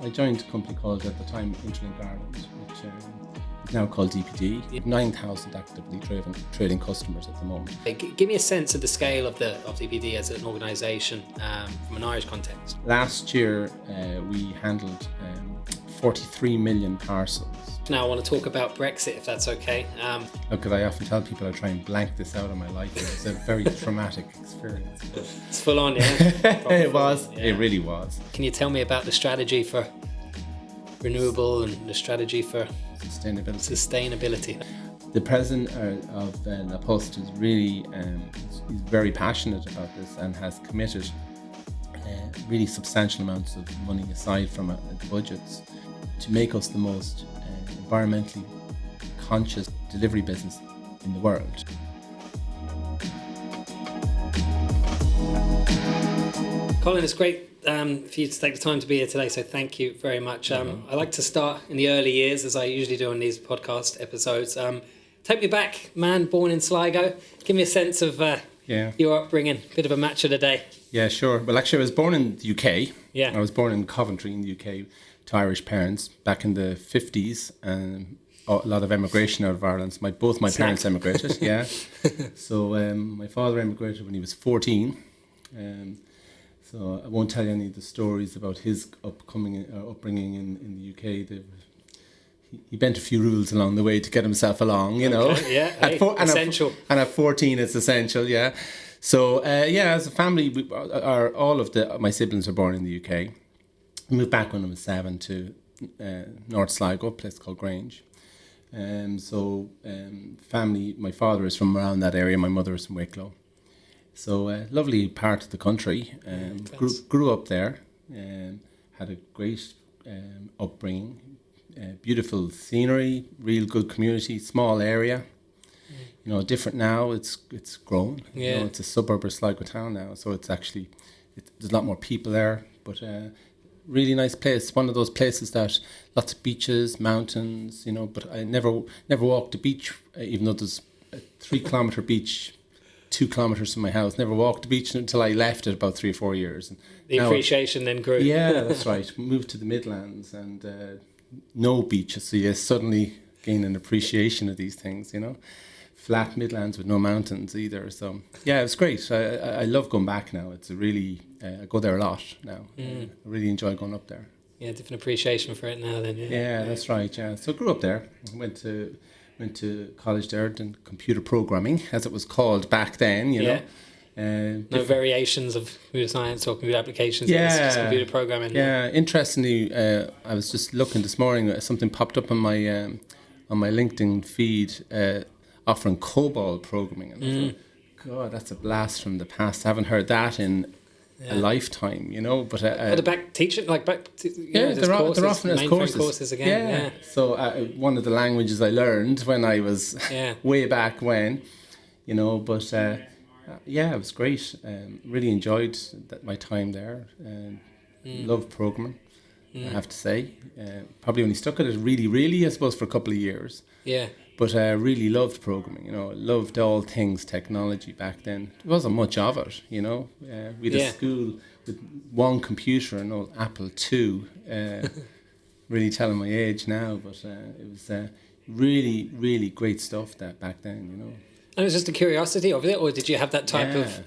I joined a company called, at the time, Interlink Ireland, which is now called DPD. 9,000 actively trading customers at the moment. Give me a sense of the scale of DPD as an organisation from an Irish context. Last year, we handled 43 million parcels. Now I want to talk about Brexit, if that's okay. Look, I often tell people I try and blank this out of my life. It was a very traumatic experience. It's full on, yeah? It was. Yeah. It really was. Can you tell me about the strategy for renewable and the strategy for sustainability? The president of La Poste is really he's very passionate about this and has committed really substantial amounts of money aside from the budgets to make us the most environmentally conscious delivery business in the world. Colin, it's great for you to take the time to be here today, so thank you very much. I like to start in the early years, as I usually do on these podcast episodes. Take me back, man, born in Sligo. Give me a sense of your upbringing, bit of a match of the day. Yeah, sure. Well, actually, I was born in the UK. Yeah. I was born in Coventry in the UK to Irish parents back in the 50s, and a lot of emigration out of Ireland. Both my parents emigrated, yeah. So my father emigrated when he was 14. So I won't tell you any of the stories about his upbringing in the UK. He bent a few rules along the way to get himself along, you know. Yeah, essential. And at 14, it's essential, yeah. So, as a family, all of my siblings are born in the UK. I moved back when I was 7 to North Sligo, a place called Grange. Family, my father is from around that area, my mother is from Wicklow. So, lovely part of the country. Grew up there, had a great upbringing. Beautiful scenery, real good community, small area. You know, different now. It's grown. Yeah. You know, it's a suburb of Sligo town now, so it's actually there's a lot more people there. But really nice place. One of those places that lots of beaches, mountains. You know, but I never walked the beach, even though there's a 3-kilometre beach 2 kilometres from my house. Never walked the beach until I left it about 3 or 4 years. And the appreciation then grew. Yeah, that's right. Moved to the Midlands and no beaches, so you suddenly gain an appreciation of these things, you know. Flat Midlands with no mountains either. So yeah, it was great. I love going back now. It's a really I go there a lot now. I really enjoy going up there. Yeah, different appreciation for it now then. Yeah, that's right. Yeah, so I grew up there. Went to college there, and computer programming, as it was called back then. You know. No variations of computer science or computer applications. Yeah, it's just computer programming. Yeah, interestingly, I was just looking this morning. Something popped up on my LinkedIn feed offering COBOL programming, and I thought, God, that's a blast from the past. I haven't heard that in a lifetime, you know. But the back teaching, they're often as courses again. Yeah. So one of the languages I learned when I was way back when, you know, but. It was great. Really enjoyed my time there. Loved programming, I have to say. Probably only stuck at it really, I suppose, for a couple of years. Yeah. But I really loved programming, you know. Loved all things technology back then. There wasn't much of it, you know. We had a school with one computer, an old Apple II. Really telling my age now, but it was really, really great stuff that back then, you know. And it was just a curiosity of it, or did you have that type of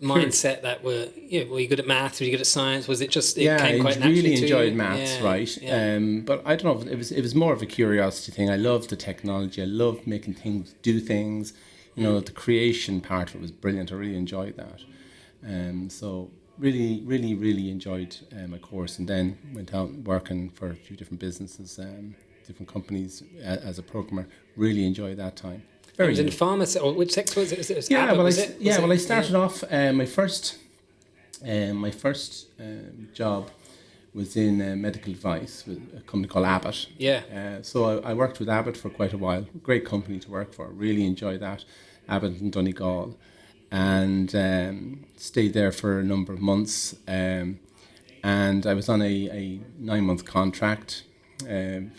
mindset that were you good at maths, were you good at science? Was it just came quite naturally to you? Really enjoyed maths, right? Yeah. But I don't know, it was more of a curiosity thing. I loved the technology. I loved making things, do things. You know, the creation part of it was brilliant. I really enjoyed that. So really, really, really enjoyed my course, and then went out working for a few different businesses, different companies as a programmer. Really enjoyed that time. It was in pharmacy, or which sector was it? I started off, my first job was in medical device with a company called Abbott. Yeah. So I worked with Abbott for quite a while. Great company to work for. Really enjoyed that. Abbott in Donegal. And stayed there for a number of months. And I was on a 9-month contract. And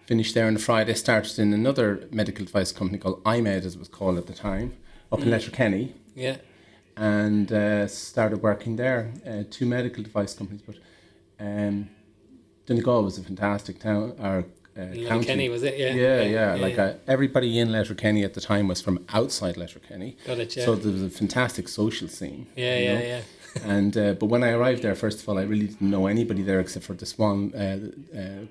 finished there on a Friday, started in another medical device company called iMed, as it was called at the time, up in Letterkenny. Yeah. And started working there, 2 medical device companies. But Donegal was a fantastic town, or county. Kenny, was it? Yeah. Yeah. Like everybody in Letterkenny at the time was from outside Letterkenny. Got it, yeah. So there was a fantastic social scene. Yeah. And but when I arrived there, first of all, I really didn't know anybody there except for this one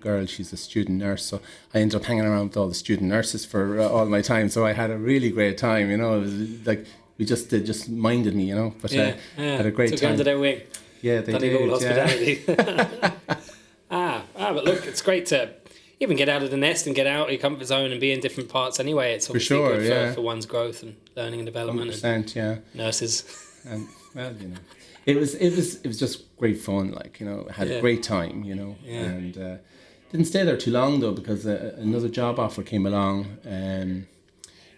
girl. She's a student nurse, so I ended up hanging around with all the student nurses for all my time. So I had a really great time. It was like we just minded me. But had a great time. Took under their wing. Yeah, they Donegal did. hospitality. But look, it's great to even get out of the nest and get out of your comfort zone and be in different parts. Anyway, it's obviously good for one's growth and learning and development. 100%, and nurses. And well, it was just great fun. Had a great time. And didn't stay there too long though, because another job offer came along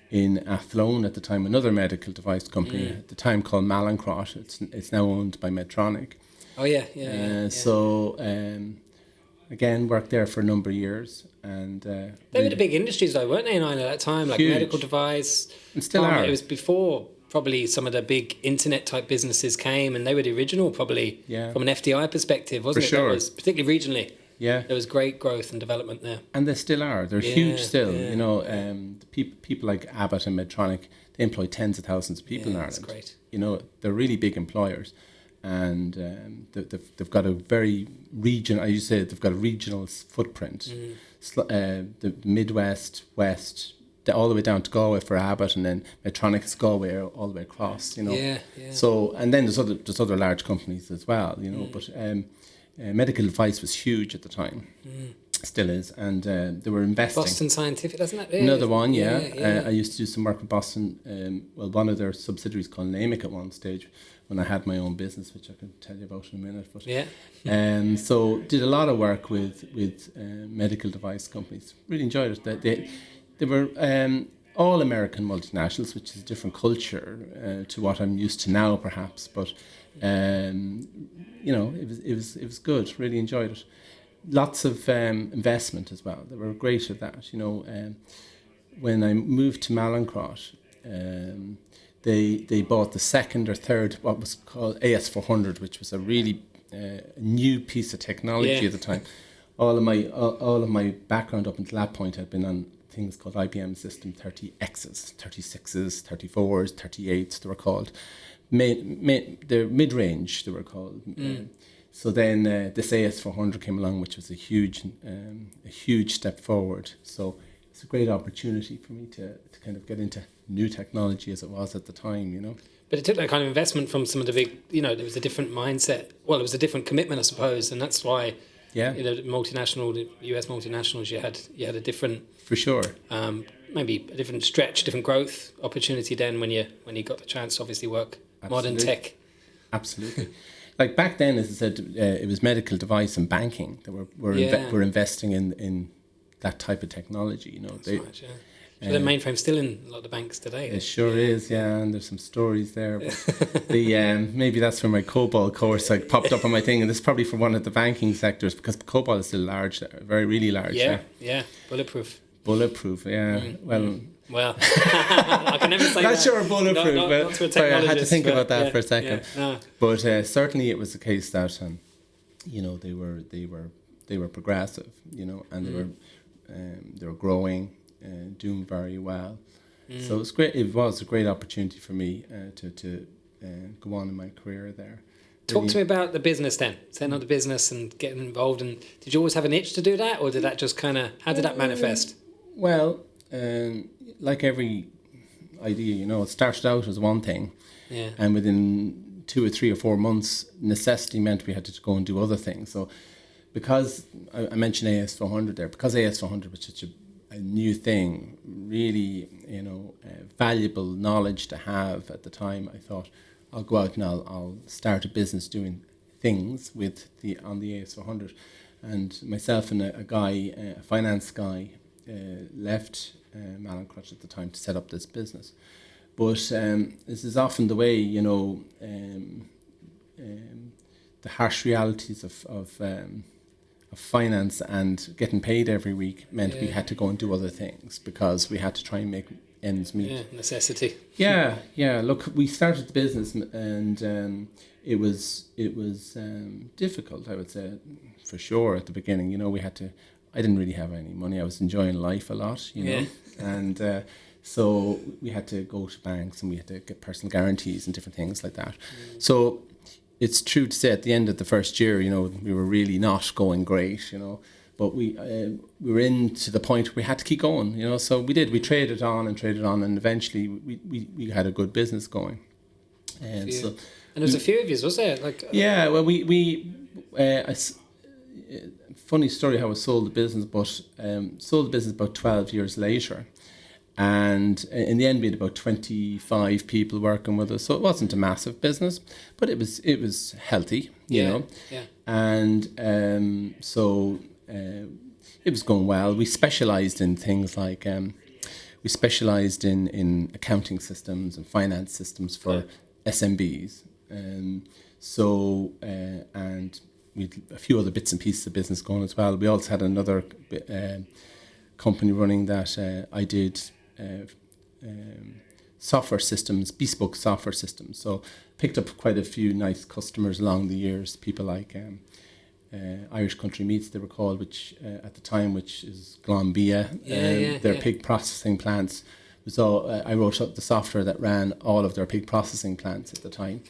in Athlone at the time, another medical device company at the time called Mallinckrodt. It's now owned by Medtronic. Oh yeah. So again, worked there for a number of years, and they were the big industries though, weren't they, in Ireland at that time? Like huge. Medical device, and still are. It was before probably some of the big internet type businesses came, and they were the original probably from an FDI perspective, wasn't it? Sure. That was particularly regionally. Yeah, there was great growth and development there, and they still are. They're huge still. People like Abbott and Medtronic, they employ tens of thousands of people in Ireland. That's great. They're really big employers, and they've got a very region. I used to say they've got a regional footprint. The Midwest, West, all the way down to Galway for Abbott, and then Medtronic is Galway all the way across. So, and then there's other large companies as well. But medical device was huge at the time. Still is, and they were investing. Boston Scientific, doesn't it? Another one, yeah. I used to do some work with Boston. One of their subsidiaries called Namic at one stage, when I had my own business, which I can tell you about in a minute. But so did a lot of work with medical device companies. Really enjoyed it. They were all American multinationals, which is a different culture to what I'm used to now, perhaps. But it was good. Really enjoyed it. Lots of investment as well. They were great at that. When I moved to Mallinckrodt, they bought the second or third, what was called AS400, which was a really new piece of technology at the time. All of my background up until that point had been on things called IBM System 30Xs, 36s, 34s, 38s. They were called. They're mid-range. They were called. So then this AS400 came along, which was a huge step forward. So it's a great opportunity for me to kind of get into new technology as it was at the time, But it took that kind of investment from some of the big, there was a different mindset. Well, it was a different commitment, I suppose, and that's why, the US multinationals, you had a different, for sure, maybe a different stretch, different growth opportunity then when you got the chance to obviously work modern tech. Absolutely. Like back then, as I said, it was medical device and banking that were investing in that type of technology. So the mainframe's still in a lot of banks today. It sure is, and there's some stories there. But maybe that's where my COBOL course popped up on my thing, and this is probably for one of the banking sectors, because COBOL is still large, really large. Yeah, bulletproof. Well, I can never say not that. Sure bulletproof, not to a sorry, I had to think about that for a second. No. But certainly it was the case that they were progressive, and they were growing, doing very well. So it's great. It was a great opportunity for me to go on in my career there. Talk to me about the business then. Setting up the business and getting involved. And did you always have an itch to do that, or did that just how did that manifest? Well, like every idea, it started out as one thing, and within 2 or 3 or 4 months, necessity meant we had to go and do other things. So, because I mentioned AS400 there, because AS400 was such a new thing, really, valuable knowledge to have at the time, I thought I'll go out and I'll start a business doing things on the AS400, and myself and a guy, a finance guy, left Mallinckrodt at the time to set up this business. But this is often the way, the harsh realities of finance and getting paid every week meant we had to go and do other things, because we had to try and make ends meet. Yeah, necessity. Yeah. Look, we started the business, and it was difficult, I would say, for sure at the beginning. You know, I didn't really have any money. I was enjoying life a lot, you know, and so we had to go to banks and we had to get personal guarantees and different things like that. So it's true to say at the end of the first year, you know, we were really not going great, you know. But we were in to the point where we had to keep going, you know. So we did. We traded on, and eventually we had a good business going. And so, and there was a few of you, was there? Yeah. Well, funny story how I sold the business, but sold the business about 12 years later, and in the end we had about 25 people working with us. So it wasn't a massive business, but it was healthy, you know. Yeah. And so. It was going well. We specialised in things like we specialised in accounting systems and finance systems for SMBs, and we had a few other bits and pieces of business going as well. We also had another company running that I did software systems, bespoke software systems. So picked up quite a few nice customers along the years. People like. Irish Country Meats, they were called, which at the time, which is Glanbia, their pig processing plants. I wrote up the software that ran all of their pig processing plants at the time,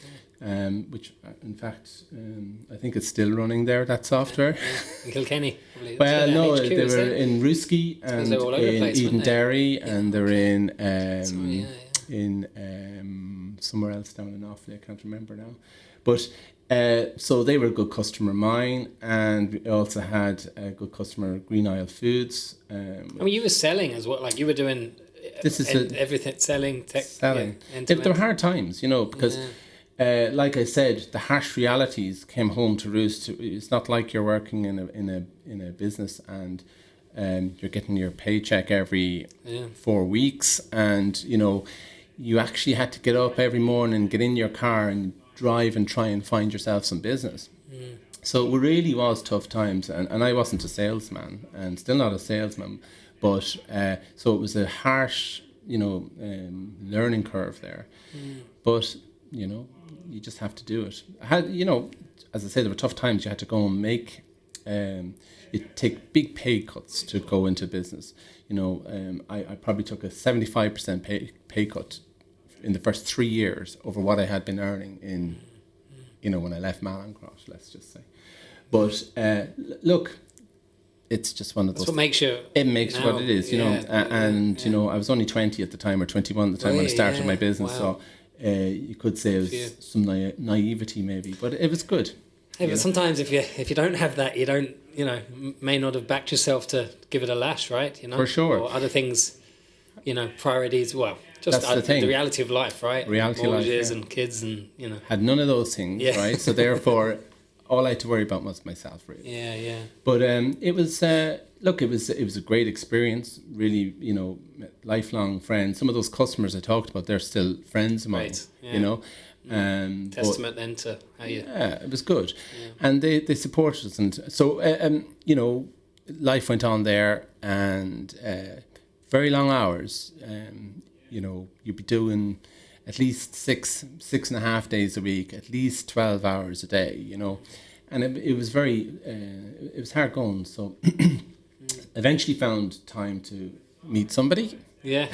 which in fact I think it's still running there, that software. In Kilkenny. Well, no, they were in Ruski and in Eden Dairy, and they're in somewhere else down in Offaly, I can't remember now. But so they were a good customer of mine, and we also had a good customer, Green Isle Foods. I mean, you were selling as well, like you were doing everything, selling. There were hard times, you know, because like I said, the harsh realities came home to roost. It's not like you're working in a business and you're getting your paycheck every 4 weeks, and you know, you actually had to get up every morning, get in your car and drive and try and find yourself some business. So it really was tough times, and I wasn't a salesman and still not a salesman, but so it was a harsh, you know, learning curve there. But you know, you just have to do it. You know, as I said, there were tough times. You had to go and make you take big pay cuts to go into business. You know, I probably took a 75% pay cut in the first 3 years over what I had been earning in, you know, when I left Mallinckrodt, let's just say. But look, it's just one of those. That's what makes you. It makes what it is, you know. And you know, I was only 20 at the time, or 21 at the time when I started my business. Wow. So you could say it was some naivety maybe, but it was good. Yeah, but sometimes if you don't have that, you don't, you know, may not have backed yourself to give it a lash, right? You know, for sure. Or other things, you know, priorities. Well, just that's the thing. The reality of life, right? Reality of life, mortgages and kids, and you know, had none of those things, right? So therefore, all I had to worry about was myself, really. Yeah. But it was look, it was a great experience. Really, you know, lifelong friends. Some of those customers I talked about, they're still friends of mine. Right. Yeah. You know. Testament then to how you. Yeah, it was good, and they supported us, and so you know, life went on there, and very long hours. You know, you'd be doing at least six and a half days a week, at least 12 hours a day. You know, and it was very it was hard going. So eventually found time to meet somebody. Yeah.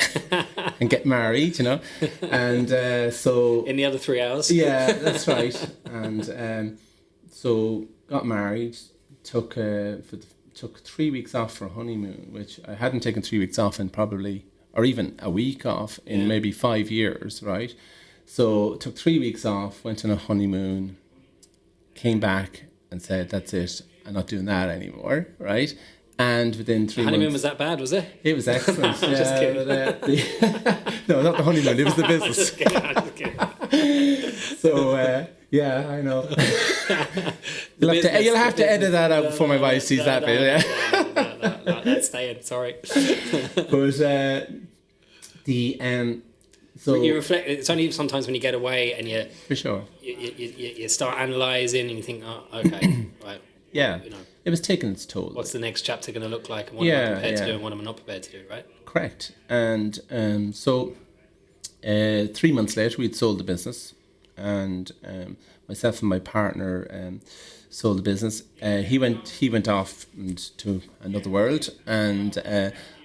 And get married, you know, and so in the other 3 hours. Yeah, that's right. And so got married. Took 3 weeks off for a honeymoon, which I hadn't taken 3 weeks off in probably, or even a week off in maybe 5 years, right? So took 3 weeks off, went on a honeymoon, came back and said, "That's it. I'm not doing that anymore," right? And within 3 months... The honeymoon was that bad, was it? It was excellent. I'm just kidding. No, not the honeymoon, it was the business. I'm just kidding. So, yeah, I know. You'll have to edit that out before my wife sees that bit, yeah. No, that's staying, sorry. But so... You reflect, it's only sometimes when you get away and you... For sure. You start analysing and you think, oh, okay, right. Yeah. You know. it was taking its toll. What's the next chapter going to look like, and what am I prepared to do, and what am I not prepared to do, right? Correct. And so 3 months later, we'd sold the business, and myself and my partner sold the business. He went off to another world, and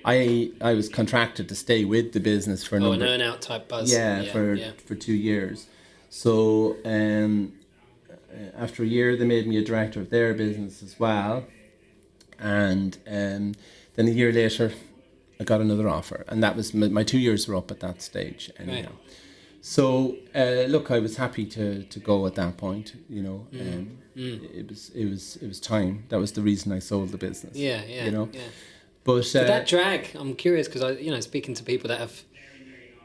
I was contracted to stay with the business for an earn-out type buzz. For 2 years. So after a year, they made me a director of their business as well, and then a year later, I got another offer, and that was my 2 years were up at that stage anyhow. Right. So look, I was happy to go at that point. It was time. That was the reason I sold the business. Yeah. But did that drag? I'm curious because speaking to people that have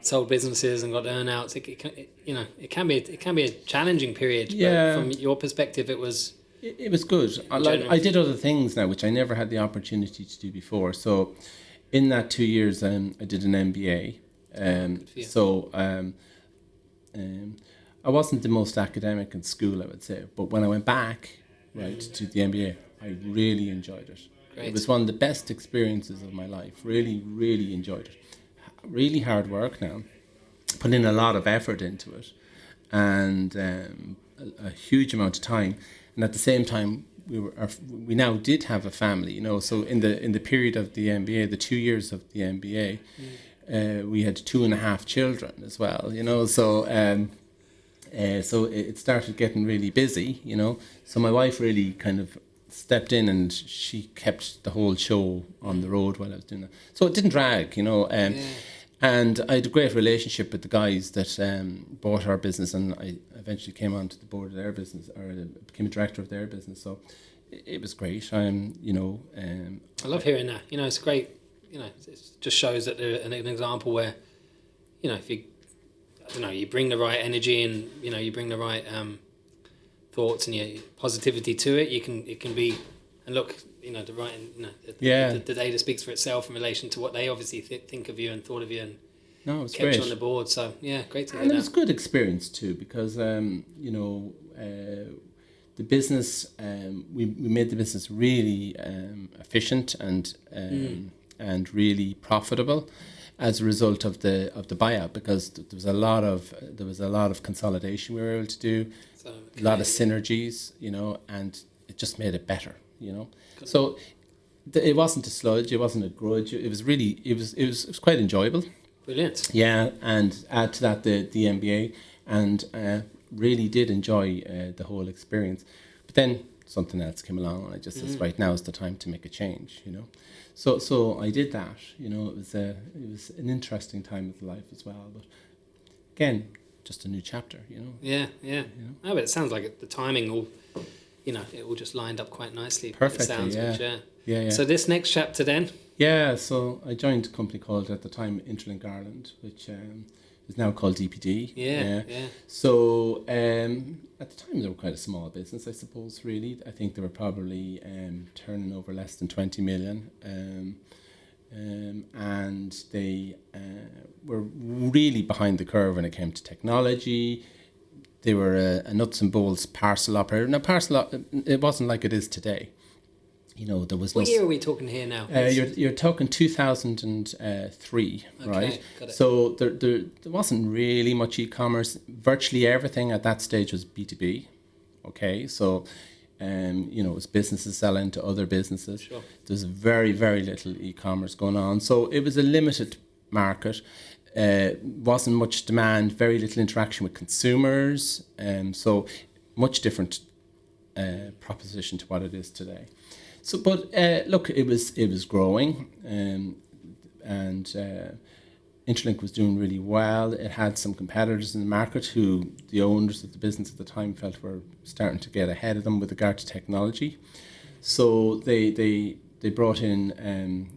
sold businesses and got earnouts, it can be a challenging period. Yeah. But from your perspective, it was. It was good. I did other things now which I never had the opportunity to do before. So, in that 2 years, I did an MBA. I wasn't the most academic in school, I would say, but when I went back to the MBA, I really enjoyed it. Great. It was one of the best experiences of my life. Really, really enjoyed it. Really hard work now. Put in a lot of effort into it, and a huge amount of time. And at the same time, we now did have a family. So in the period of the MBA, the 2 years of the MBA, we had 2.5 children as well. So it started getting really busy. So my wife really kind of stepped in, and she kept the whole show on the road while I was doing that. So it didn't drag. And I had a great relationship with the guys that bought our business, and I eventually came onto the board of their business, or became a director of their business. So it was great. I love hearing that. It's great. It just shows that an example where, if you bring the right energy and you bring the right thoughts and your positivity to it, it can be, and look. The data speaks for itself in relation to what they obviously think of you and thought of you, and it's kept great. you on the board. So great to hear. And it was good experience too, because the business, we made the business really efficient and really profitable as a result of the buyout, because there was a lot of consolidation we were able to do, a lot of synergies, and it just made it better. So it wasn't a sludge, it wasn't a grudge. It was quite enjoyable. Brilliant. Yeah, and add to that the MBA, and really did enjoy the whole experience. But then something else came along, and I just said, right, now is the time to make a change. So I did that. It was an interesting time of life as well. But again, just a new chapter. Yeah. No, but it sounds like the timing all. It all just lined up quite nicely. Perfectly, yeah. So this next chapter then? Yeah, so I joined a company called, at the time, Interlink Ireland, which is now called DPD. Yeah. So at the time, they were quite a small business, I suppose, really. I think they were probably turning over less than 20 million. And they were really behind the curve when it came to technology. They were a nuts and bolts parcel operator. Now, it wasn't like it is today. There was What year are we talking here now? You're talking 2003, right? Got it. So there wasn't really much e-commerce. Virtually everything at that stage was B2B. Okay, so it was businesses selling to other businesses. Sure. There's very, very little e-commerce going on. So it was a limited market. Wasn't much demand, very little interaction with consumers, so much different proposition to what it is today. So, but look, it was growing, and Interlink was doing really well. It had some competitors in the market who the owners of the business at the time felt were starting to get ahead of them with regard to technology. So they brought in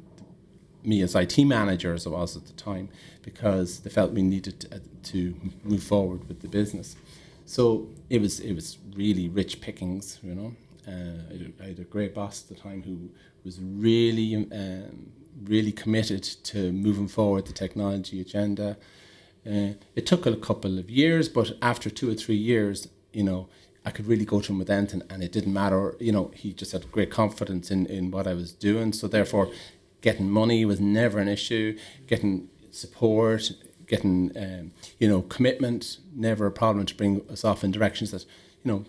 me as IT manager, as I was at the time, because they felt we needed to move forward with the business. So it was really rich pickings, I had a great boss at the time who was really committed to moving forward the technology agenda. It took a couple of years, but after 2 or 3 years, I could really go to him with anything, and it didn't matter. He just had great confidence in what I was doing. So therefore, getting money was never an issue. Getting support, getting commitment, never a problem to bring us off in directions that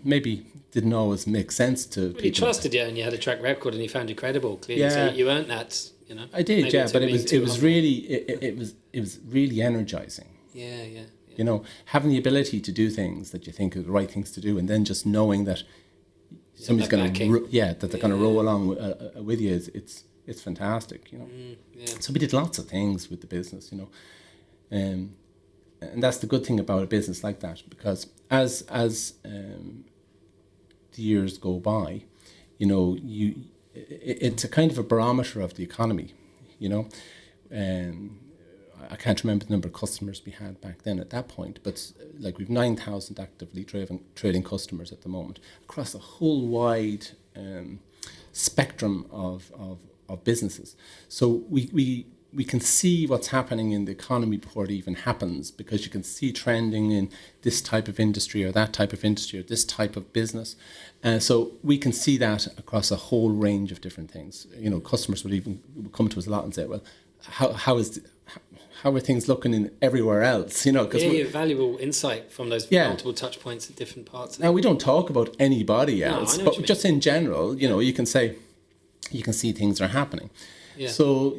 maybe didn't always make sense to people. He trusted you, and you had a track record, and he found you credible. Clearly, so you earned that. I did, maybe but it was really energizing. Yeah. Having the ability to do things that you think are the right things to do, and then just knowing that somebody's going to, that they're going to roll along with you, it's fantastic. So we did lots of things with the business, and that's the good thing about a business like that, because as the years go by, it's a kind of a barometer of the economy, I can't remember the number of customers we had back then at that point, but we've 9,000 actively trading customers at the moment across a whole wide spectrum of businesses. So we can see what's happening in the economy before it even happens, because you can see trending in this type of industry or that type of industry or this type of business. So we can see that across a whole range of different things. Customers would come to us a lot and say, well, how are things looking in everywhere else? Valuable insight from those multiple touch points at different parts. Now, we don't talk about anybody else, but just in general, you can see things are happening. Yeah. So,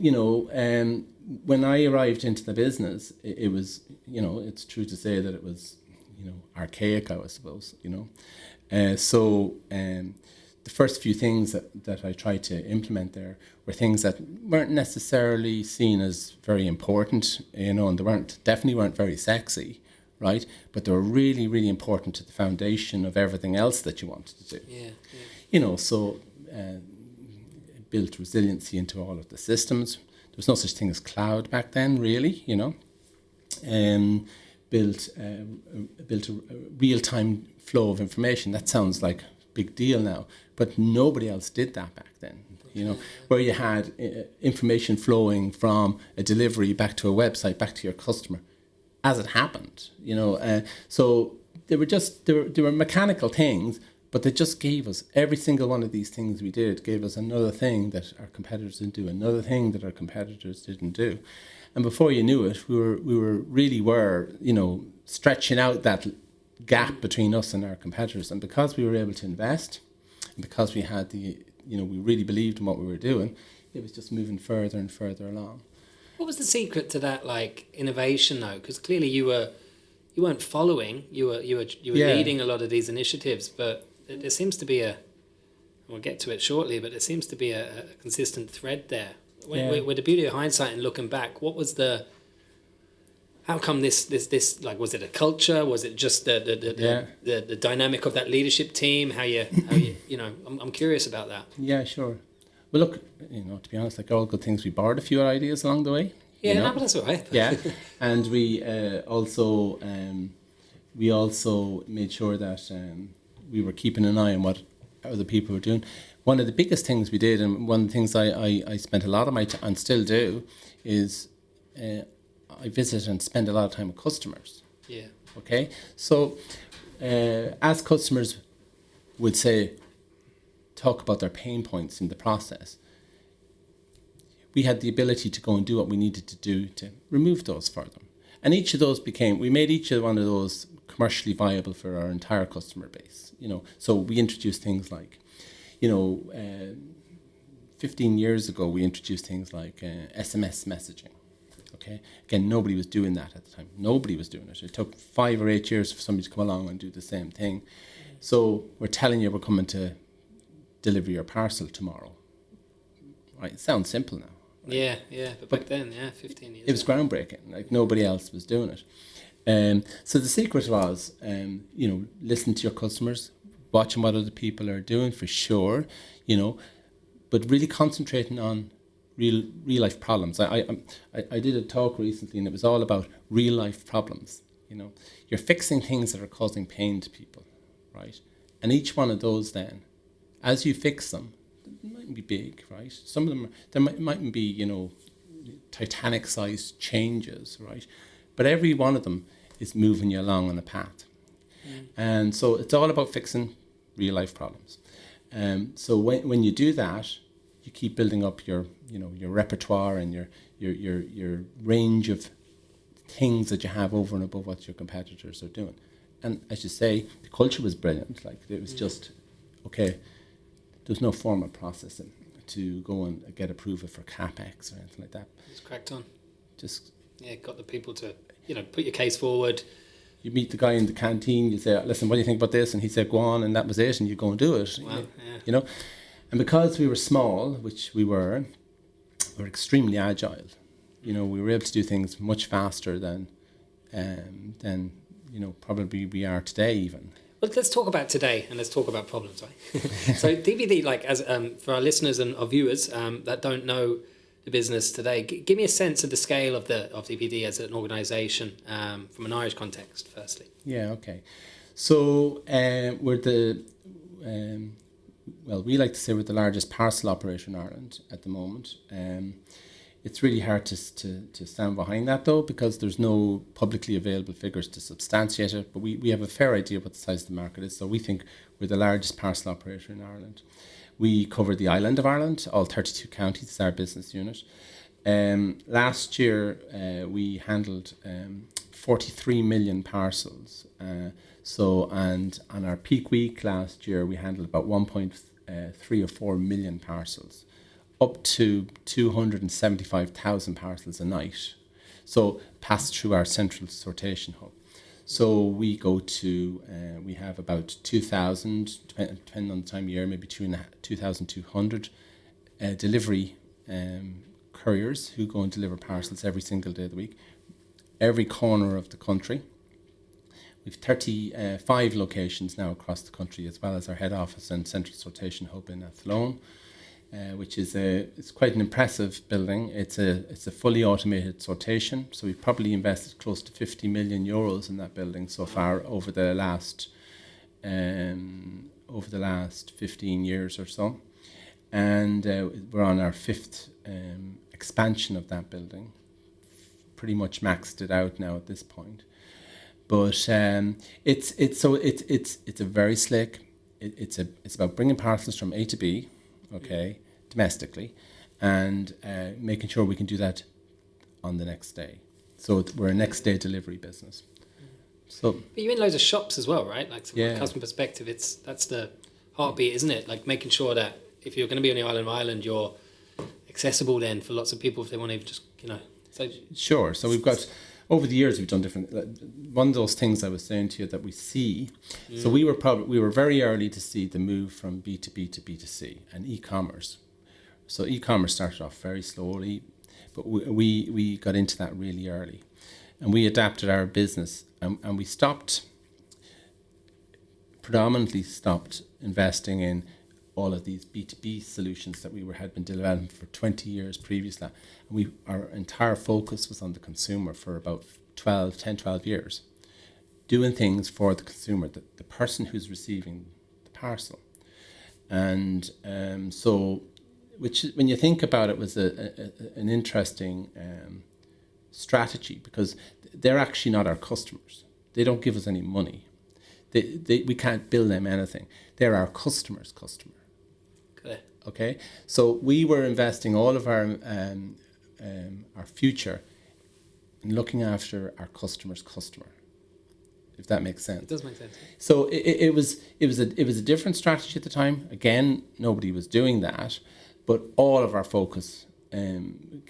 when I arrived into the business, it was, it's true to say that it was, archaic, I suppose, the first few things that I tried to implement there were things that weren't necessarily seen as very important, and they definitely weren't very sexy, right? But they were really, really important to the foundation of everything else that you wanted to do. Yeah. Built resiliency into all of the systems. There was no such thing as cloud back then, really, built a real-time flow of information. That sounds like a big deal now, but nobody else did that back then, where you had information flowing from a delivery back to a website, back to your customer, as it happened, so they were mechanical things, but they just gave us, every single one of these things we did gave us another thing that our competitors didn't do, another thing that our competitors didn't do. And before you knew it, we were stretching out that gap between us and our competitors. And because we were able to invest, and because we had we really believed in what we were doing, it was just moving further and further along. What was the secret to that, innovation though? Because clearly you weren't following, you were leading a lot of these initiatives, but there seems to be we'll get to it shortly, but there seems to be a consistent thread there. With the beauty of hindsight and looking back, how come this was it a culture? Was it just the dynamic of that leadership team? How you I'm curious about that. Yeah, sure. Well, look, to be honest, like all good things, we borrowed a few ideas along the way. Yeah, but that's all right. Yeah, and we also made sure that we were keeping an eye on what other people were doing. One of the biggest things we did, and one of the things I spent a lot of my time, and still do, is I visit and spend a lot of time with customers. Yeah. Okay? So as customers would say, talk about their pain points in the process, we had the ability to go and do what we needed to do to remove those for them. And each of those we made each one of those commercially viable for our entire customer base. So we introduced things like, 15 years ago, we introduced things like SMS messaging. Okay. Again, nobody was doing that at the time. Nobody was doing it. It took 5 or 8 years for somebody to come along and do the same thing. So we're telling you we're coming to deliver your parcel tomorrow. Right? It sounds simple now. Right? Yeah. But back then, 15 years. It was groundbreaking. Nobody else was doing it. So the secret was, listen to your customers, watching what other people are doing for sure, but really concentrating on real life problems. I did a talk recently, and it was all about real life problems. You're fixing things that are causing pain to people, right? And each one of those, then, as you fix them, they mightn't be big, right? Some of them there mightn't be Titanic-sized changes, right? But every one of them is moving you along on a path. And so it's all about fixing real life problems. So when you do that, you keep building up your repertoire and your range of things that you have over and above what your competitors are doing. And as you say, the culture was brilliant. Like, it was just, okay, there's no formal processing to go and get approval for CapEx or anything like that. Just cracked on. Just got the people to, put your case forward. You meet the guy in the canteen, you say, listen, what do you think about this? And he said, go on, and that was it, and you go and do it. Wow, And because we were small, which we were extremely agile. We were able to do things much faster than probably we are today even. Well, let's talk about today, and let's talk about problems, right? So DPD, as for our listeners and our viewers that don't know the business today, give me a sense of the scale of DPD as an organisation from an Irish context, firstly. Yeah, okay. So we're we like to say we're the largest parcel operator in Ireland at the moment. It's really hard to stand behind that, though, because there's no publicly available figures to substantiate it. But we have a fair idea of what the size of the market is. So we think we're the largest parcel operator in Ireland. We cover the island of Ireland, all 32 counties is our business unit. Last year, we handled 43 million parcels. And on our peak week last year, we handled about 1.3 or 4 million parcels, up to 275,000 parcels a night. So passed through our central sortation hub. So we go to, we have about 2,000, depending on the time of year, maybe 2,200 delivery couriers who go and deliver parcels every single day of the week, every corner of the country. We've 35 locations now across the country, as well as our head office and central sortation hub in Athlone, which is it's quite an impressive building. It's a fully automated sortation, so we've probably invested close to 50 million euros in that building so far over the last 15 years or so, and we're on our fifth expansion of that building. Pretty much maxed it out now at this point. But it's a very slick. It's about bringing parcels from A to B, domestically, and making sure we can do that on the next day. So we're a next day delivery business. So, but you're in loads of shops as well, right? Like, from a customer perspective, that's the heartbeat, isn't it? Like, making sure that if you're going to be on the island of Ireland, you're accessible then for lots of people if they want to just, So sure. So we've got. Over the years, we've done different. One of those things I was saying to you that we see. So we were very early to see the move from B2B to B2C and e-commerce. So e-commerce started off very slowly, but we got into that really early, and we adapted our business, and we predominantly stopped investing in all of these B2B solutions that had been developing for 20 years previously. And our entire focus was on the consumer for about 12 years, doing things for the consumer, the person who's receiving the parcel. And so, which when you think about it, was an interesting strategy, because they're actually not our customers. They don't give us any money. We can't bill them anything. They're our customer's customer. Okay, so we were investing all of our future in looking after our customer's customer, if that makes sense. It does make sense. So it was a different strategy at the time. Again, nobody was doing that, but all of our focus came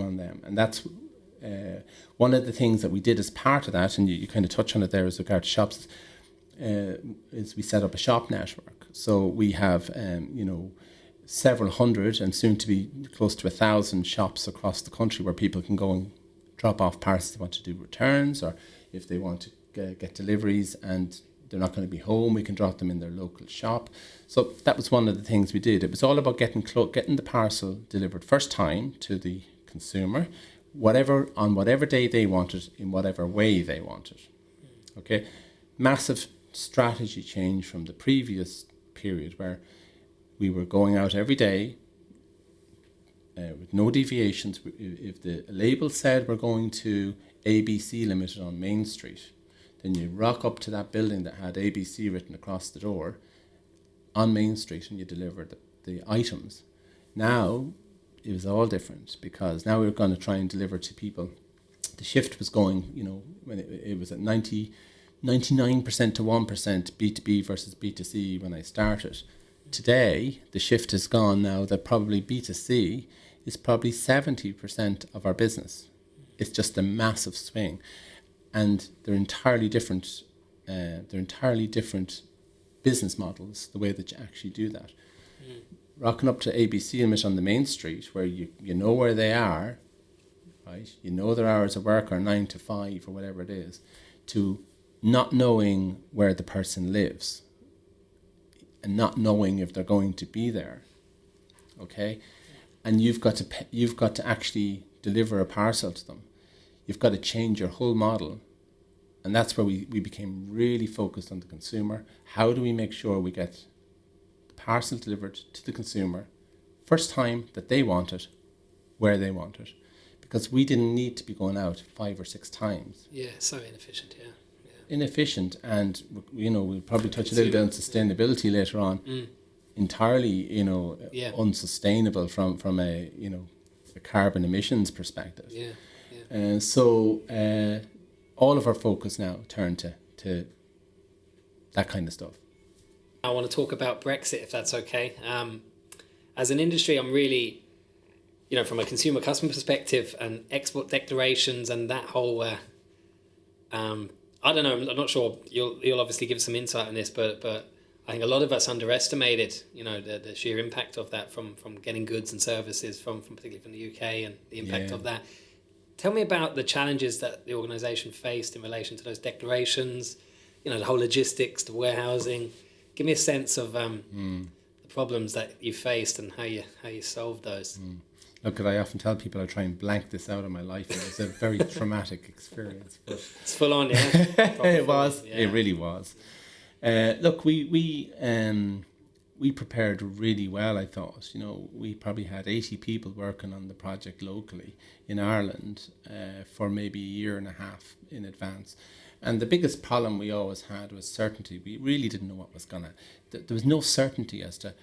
on them, and that's one of the things that we did as part of that. And you kind of touch on it there as regard to shops. Is we set up a shop network. So we have, several hundred and soon to be close to 1,000 shops across the country where people can go and drop off parcels they want to do returns, or if they want to get deliveries and they're not going to be home, we can drop them in their local shop. So that was one of the things we did. It was all about getting the parcel delivered first time to the consumer, on whatever day they wanted, in whatever way they wanted. Okay, massive strategy change from the previous period where we were going out every day with no deviations. If the label said we're going to ABC Limited on Main Street, then you rock up to that building that had ABC written across the door on Main Street, and you deliver the items. Now it was all different, because now we were going to try and deliver to people. The shift was going, when it was at 99% to 1% B2B versus B2C when I started. Today, the shift has gone now that probably B2C is probably 70% of our business. It's just a massive swing. And they're entirely different. Business models, the way that you actually do that. Rocking up to ABC and on the Main Street, where you know where they are, right? You know their hours of work are 9 to 5 or whatever it is, to not knowing where the person lives and not knowing if they're going to be there, okay? And you've got to actually deliver a parcel to them. You've got to change your whole model. And that's where we became really focused on the consumer. How do we make sure we get the parcel delivered to the consumer first time that they want it, where they want it? Because we didn't need to be going out 5 or 6 times. Yeah, so inefficient, yeah. Inefficient, and we'll probably touch a little bit on sustainability later on. Entirely, unsustainable from a carbon emissions perspective. Yeah. And so all of our focus now turned to that kind of stuff. I want to talk about Brexit, if that's okay. As an industry, I'm really, from a consumer customer perspective and export declarations and that whole, I don't know, I'm not sure, you'll obviously give some insight on this, but I think a lot of us underestimated, the sheer impact of that from getting goods and services from particularly from the UK, and the impact of that. Tell me about the challenges that the organisation faced in relation to those declarations, the whole logistics, the warehousing. Give me a sense of the problems that you faced and how you solved those. Look, I often tell people I try and blank this out of my life. It was a very traumatic experience. But it's full on, yeah. It was. Yeah. It really was. Look, we prepared really well, I thought. We probably had 80 people working on the project locally in Ireland for maybe a year and a half in advance. And the biggest problem we always had was certainty. We really didn't know what was there was no certainty as to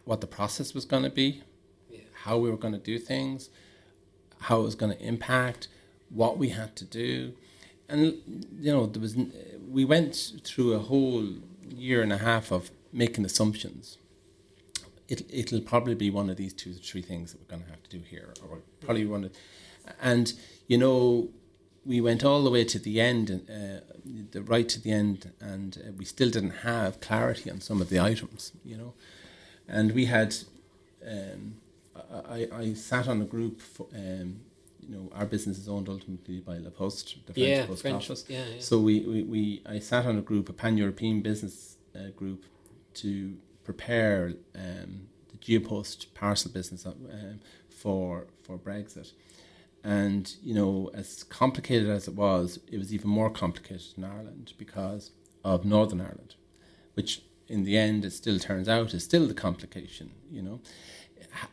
what the process was going to be, how we were going to do things, how it was going to impact, what we had to do. And, we went through a whole year and a half of making assumptions. It'll probably be one of these 2 or 3 things that we're going to have to do here, or probably one of, and we went all the way to the end, right to the end, and we still didn't have clarity on some of the items, and we had, I sat on a group. Our business is owned ultimately by La Poste, the French post office. Yeah. So I sat on a group, a pan-European business group, to prepare the GeoPost parcel business for Brexit. And, as complicated as it was even more complicated in Ireland because of Northern Ireland, which in the end it still turns out is still the complication,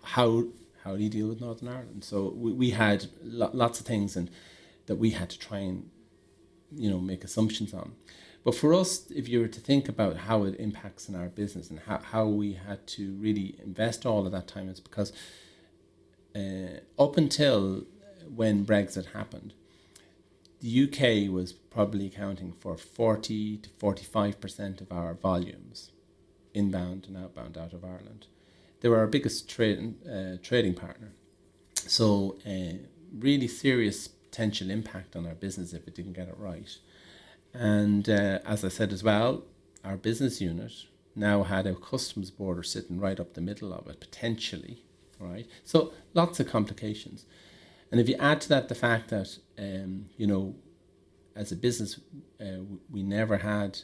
How do you deal with Northern Ireland? So we had lots of things that we had to try and, make assumptions on. But for us, if you were to think about how it impacts in our business and how we had to really invest all of that time, it's because up until when Brexit happened, the UK was probably accounting for 40 to 45% of our volumes, inbound and outbound out of Ireland. They were our biggest trading partner. So really serious potential impact on our business if it didn't get it right. And as I said as well, our business unit now had a customs border sitting right up the middle of it, potentially, right? So lots of complications. And if you add to that the fact that, as a business, we never had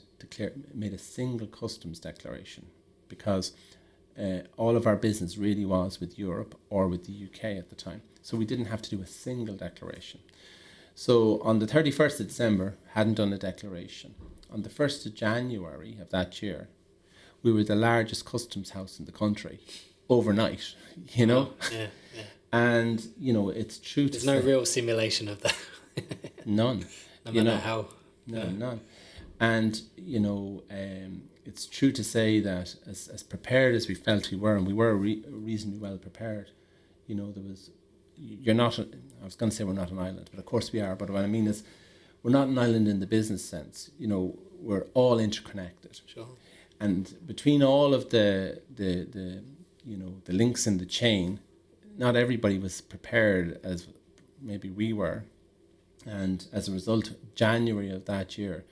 made a single customs declaration because all of our business really was with Europe or with the UK at the time. So we didn't have to do a single declaration. So on the 31st of December, hadn't done a declaration. On the 1st of January of that year, we were the largest customs house in the country overnight, Yeah. And, it's true There's no real simulation of that. None. No matter how. None. And, you know, it's true to say that as prepared as we felt we were, and we were reasonably well prepared, you know, you're not, I was going to say we're not an island, but of course we are. But what I mean is, we're not an island in the business sense. You know, we're all interconnected. Sure. And between all of the you know, the links in the chain, not everybody was prepared as maybe we were. And as a result, January of that year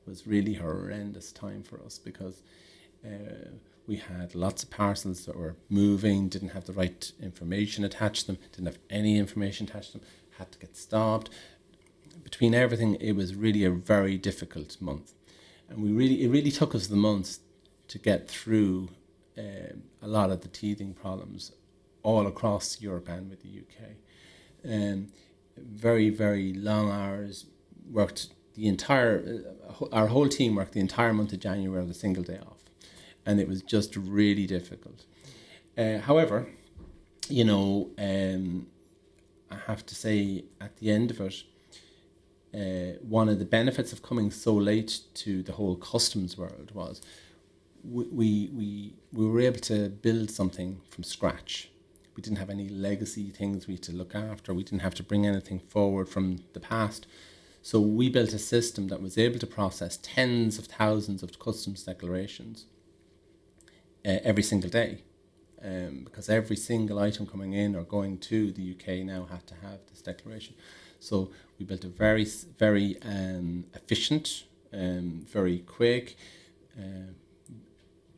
was really horrendous time for us, because we had lots of parcels that were moving, didn't have the right information attached to them, didn't have any information attached to them, had to get stopped. Between everything, it was really a very difficult month. And it really took us the months to get through a lot of the teething problems all across Europe and with the UK. Very, very long hours, worked the entire, our whole team worked the entire month of January with a single day off. And it was just really difficult. However, you know, I have to say at the end of it, one of the benefits of coming so late to the whole customs world was we were able to build something from scratch. We didn't have any legacy things we had to look after. We didn't have to bring anything forward from the past. So we built a system that was able to process tens of thousands of customs declarations every single day. Because every single item coming in or going to the UK now had to have this declaration. So we built a very, very efficient, very quick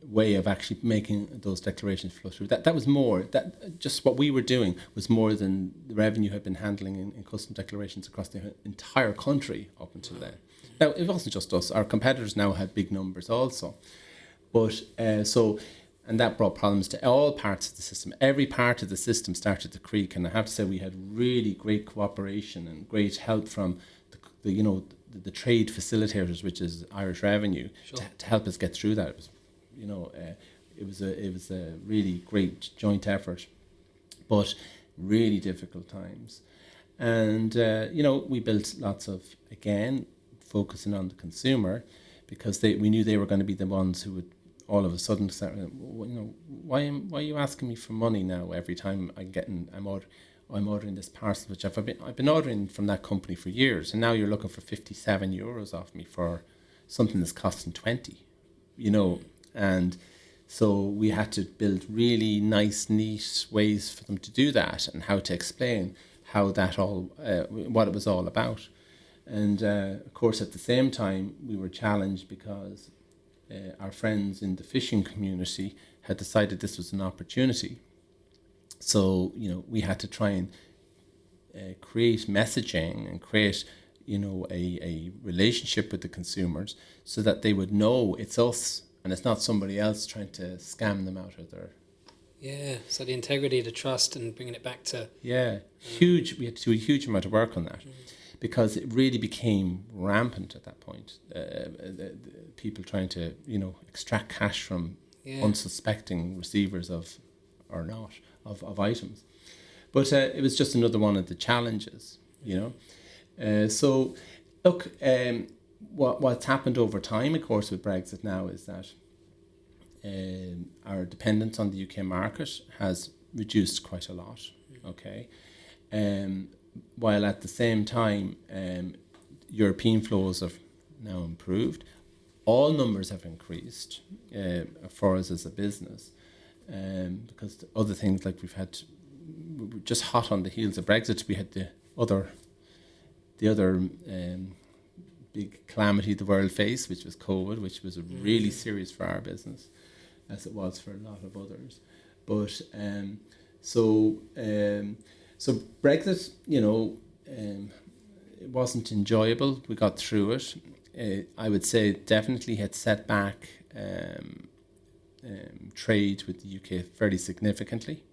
way of actually making those declarations flow through. That was more, that just what we were doing was more than the revenue had been handling in custom declarations across the entire country up until then. Now, it wasn't just us. Our competitors now had big numbers also. But and that brought problems to all parts of the system. Every part of the system started to creak, and I have to say we had really great cooperation and great help from the trade facilitators, which is Irish Revenue, sure, to help us get through that. It was, you know, it was a really great joint effort, but really difficult times. And you know, we built lots of, again, focusing on the consumer, because we knew they were going to be the ones who would all of a sudden start, you know, why are you asking me for money now every time I'm ordering this parcel, which I've been ordering from that company for years, and now you're looking for €57 off me for something that's costing 20, you know. And so we had to build really nice, neat ways for them to do that, and how to explain how that all, what it was all about. And of course, at the same time, we were challenged because our friends in the fishing community had decided this was an opportunity. So, you know, we had to try and create messaging and create, you know, a relationship with the consumers so that they would know it's us and it's not somebody else trying to scam them out of their... Yeah, so the integrity, the trust, and bringing it back to... Yeah, huge. We had to do a huge amount of work on that. Because it really became rampant at that point. People trying to, you know, extract cash from unsuspecting receivers of items. But it was just another one of the challenges, you know. So, look, what's happened over time, of course, with Brexit now is that our dependence on the UK market has reduced quite a lot, okay? While at the same time, European flows have now improved. All numbers have increased for us as a business, because other things like we were just hot on the heels of Brexit. We had the other big calamity the world faced, which was COVID, which was really serious for our business, as it was for a lot of others. But So Brexit, you know, it wasn't enjoyable. We got through it. I would say it definitely had set back trade with the UK fairly significantly.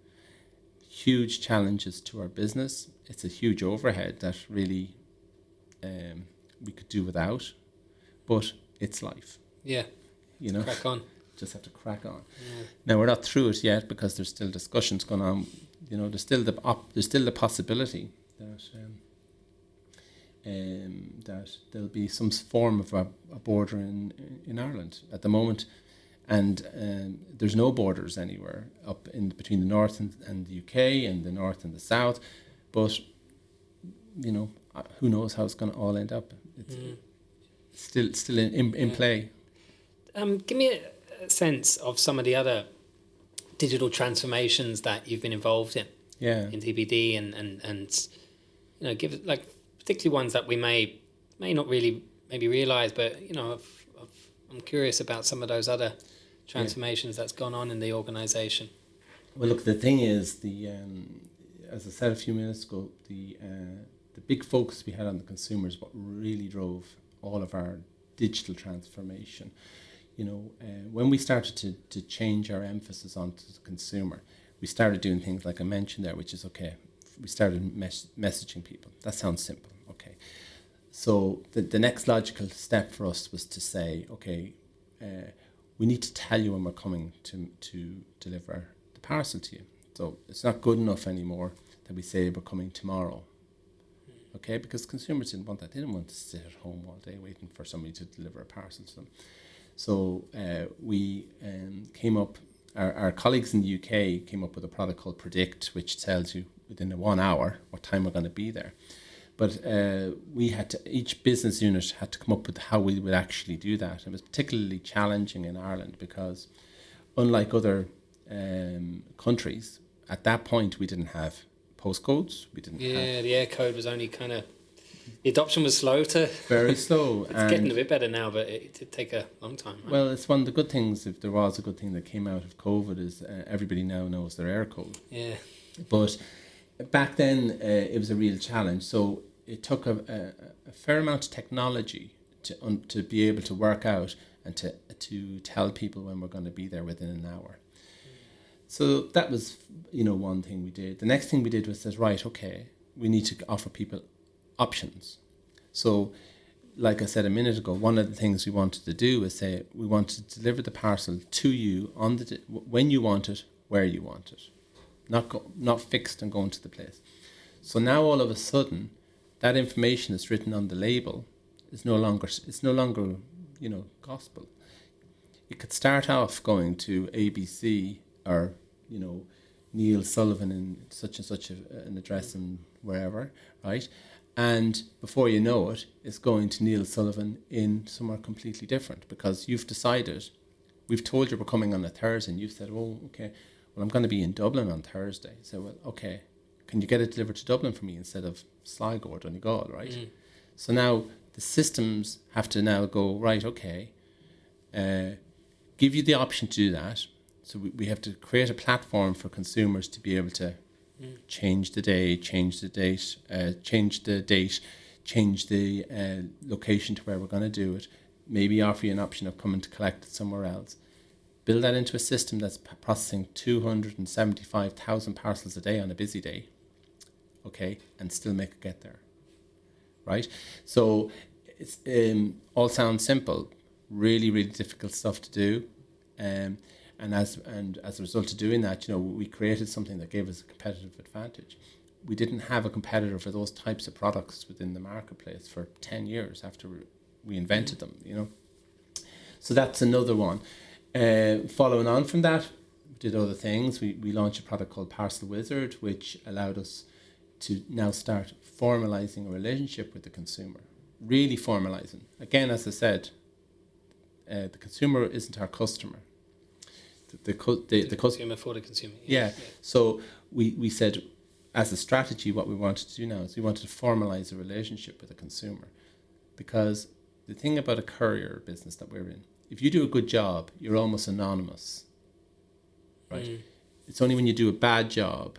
Huge challenges to our business. It's a huge overhead that really we could do without, but it's life. Yeah, you know, crack on. Just have to crack on. Yeah. Now we're not through it yet because there's still discussions going on. You know, there's still the possibility that that there'll be some form of a border in Ireland at the moment, and there's no borders anywhere up in between the north and the UK and the north and the south, but who knows how it's going to all end up. It's still in play. Give me a sense of some of the other digital transformations that you've been involved in. In DPD and give like particularly ones that we may not really maybe realise, but I'm curious about some of those other transformations that's gone on in the organisation. Well, look, the thing is, as I said a few minutes ago, the big focus we had on the consumer is what really drove all of our digital transformation. When we started to change our emphasis onto the consumer, we started doing things like I mentioned there, which is okay. We started messaging people. That sounds simple. Okay. So the next logical step for us was to say, okay, we need to tell you when we're coming to deliver the parcel to you. So it's not good enough anymore that we say we're coming tomorrow. Okay, because consumers didn't want that. They didn't want to sit at home all day waiting for somebody to deliver a parcel to them. So we came up, our colleagues in the UK came up with a product called Predict, which tells you within 1 hour what time we're going to be there. But each business unit had to come up with how we would actually do that. It was particularly challenging in Ireland because unlike other countries, at that point we didn't have postcodes. We didn't have... the air code was only kind of... The adoption was slow to... Very slow. It's getting a bit better now, but it did take a long time. Right? Well, it's one of the good things, if there was a good thing that came out of COVID, is everybody now knows their air code. Yeah. But back then, it was a real challenge. So it took a fair amount of technology to be able to work out and to tell people when we're going to be there within an hour. So that was, one thing we did. The next thing we did was says, right, okay, we need to offer people options. So, like I said a minute ago, one of the things we wanted to do is say we want to deliver the parcel to you on when you want it, where you want it, not fixed and going to the place. So now all of a sudden, that information that's written on the label is no longer gospel. You could start off going to ABC or Neil Sullivan in such and such an address and wherever, right? And before you know it, it's going to Neil Sullivan in somewhere completely different because you've decided, we've told you we're coming on a Thursday and you've said, oh, okay, well, I'm going to be in Dublin on Thursday. So, well, okay, can you get it delivered to Dublin for me instead of Sligo or Donegal, right? So now the systems have to now go, right, okay, give you the option to do that. So we have to create a platform for consumers to be able to change the day, change the date, change the location to where we're going to do it, maybe offer you an option of coming to collect it somewhere else. Build that into a system that's processing 275,000 parcels a day on a busy day, okay, and still make it get there, right? So it's all sounds simple, really, really difficult stuff to do. And as a result of doing that, we created something that gave us a competitive advantage. We didn't have a competitor for those types of products within the marketplace for 10 years after we invented them, So that's another one. Following on from that, we did other things. We launched a product called Parcel Wizard, which allowed us to now start formalising a relationship with the consumer. Really formalising. Again, as I said, the consumer isn't our customer. The consumer for the consumer. Yeah. So we said, as a strategy, what we wanted to do now is we wanted to formalise a relationship with the consumer, because the thing about a courier business that we're in, if you do a good job, you're almost anonymous, right? It's only when you do a bad job,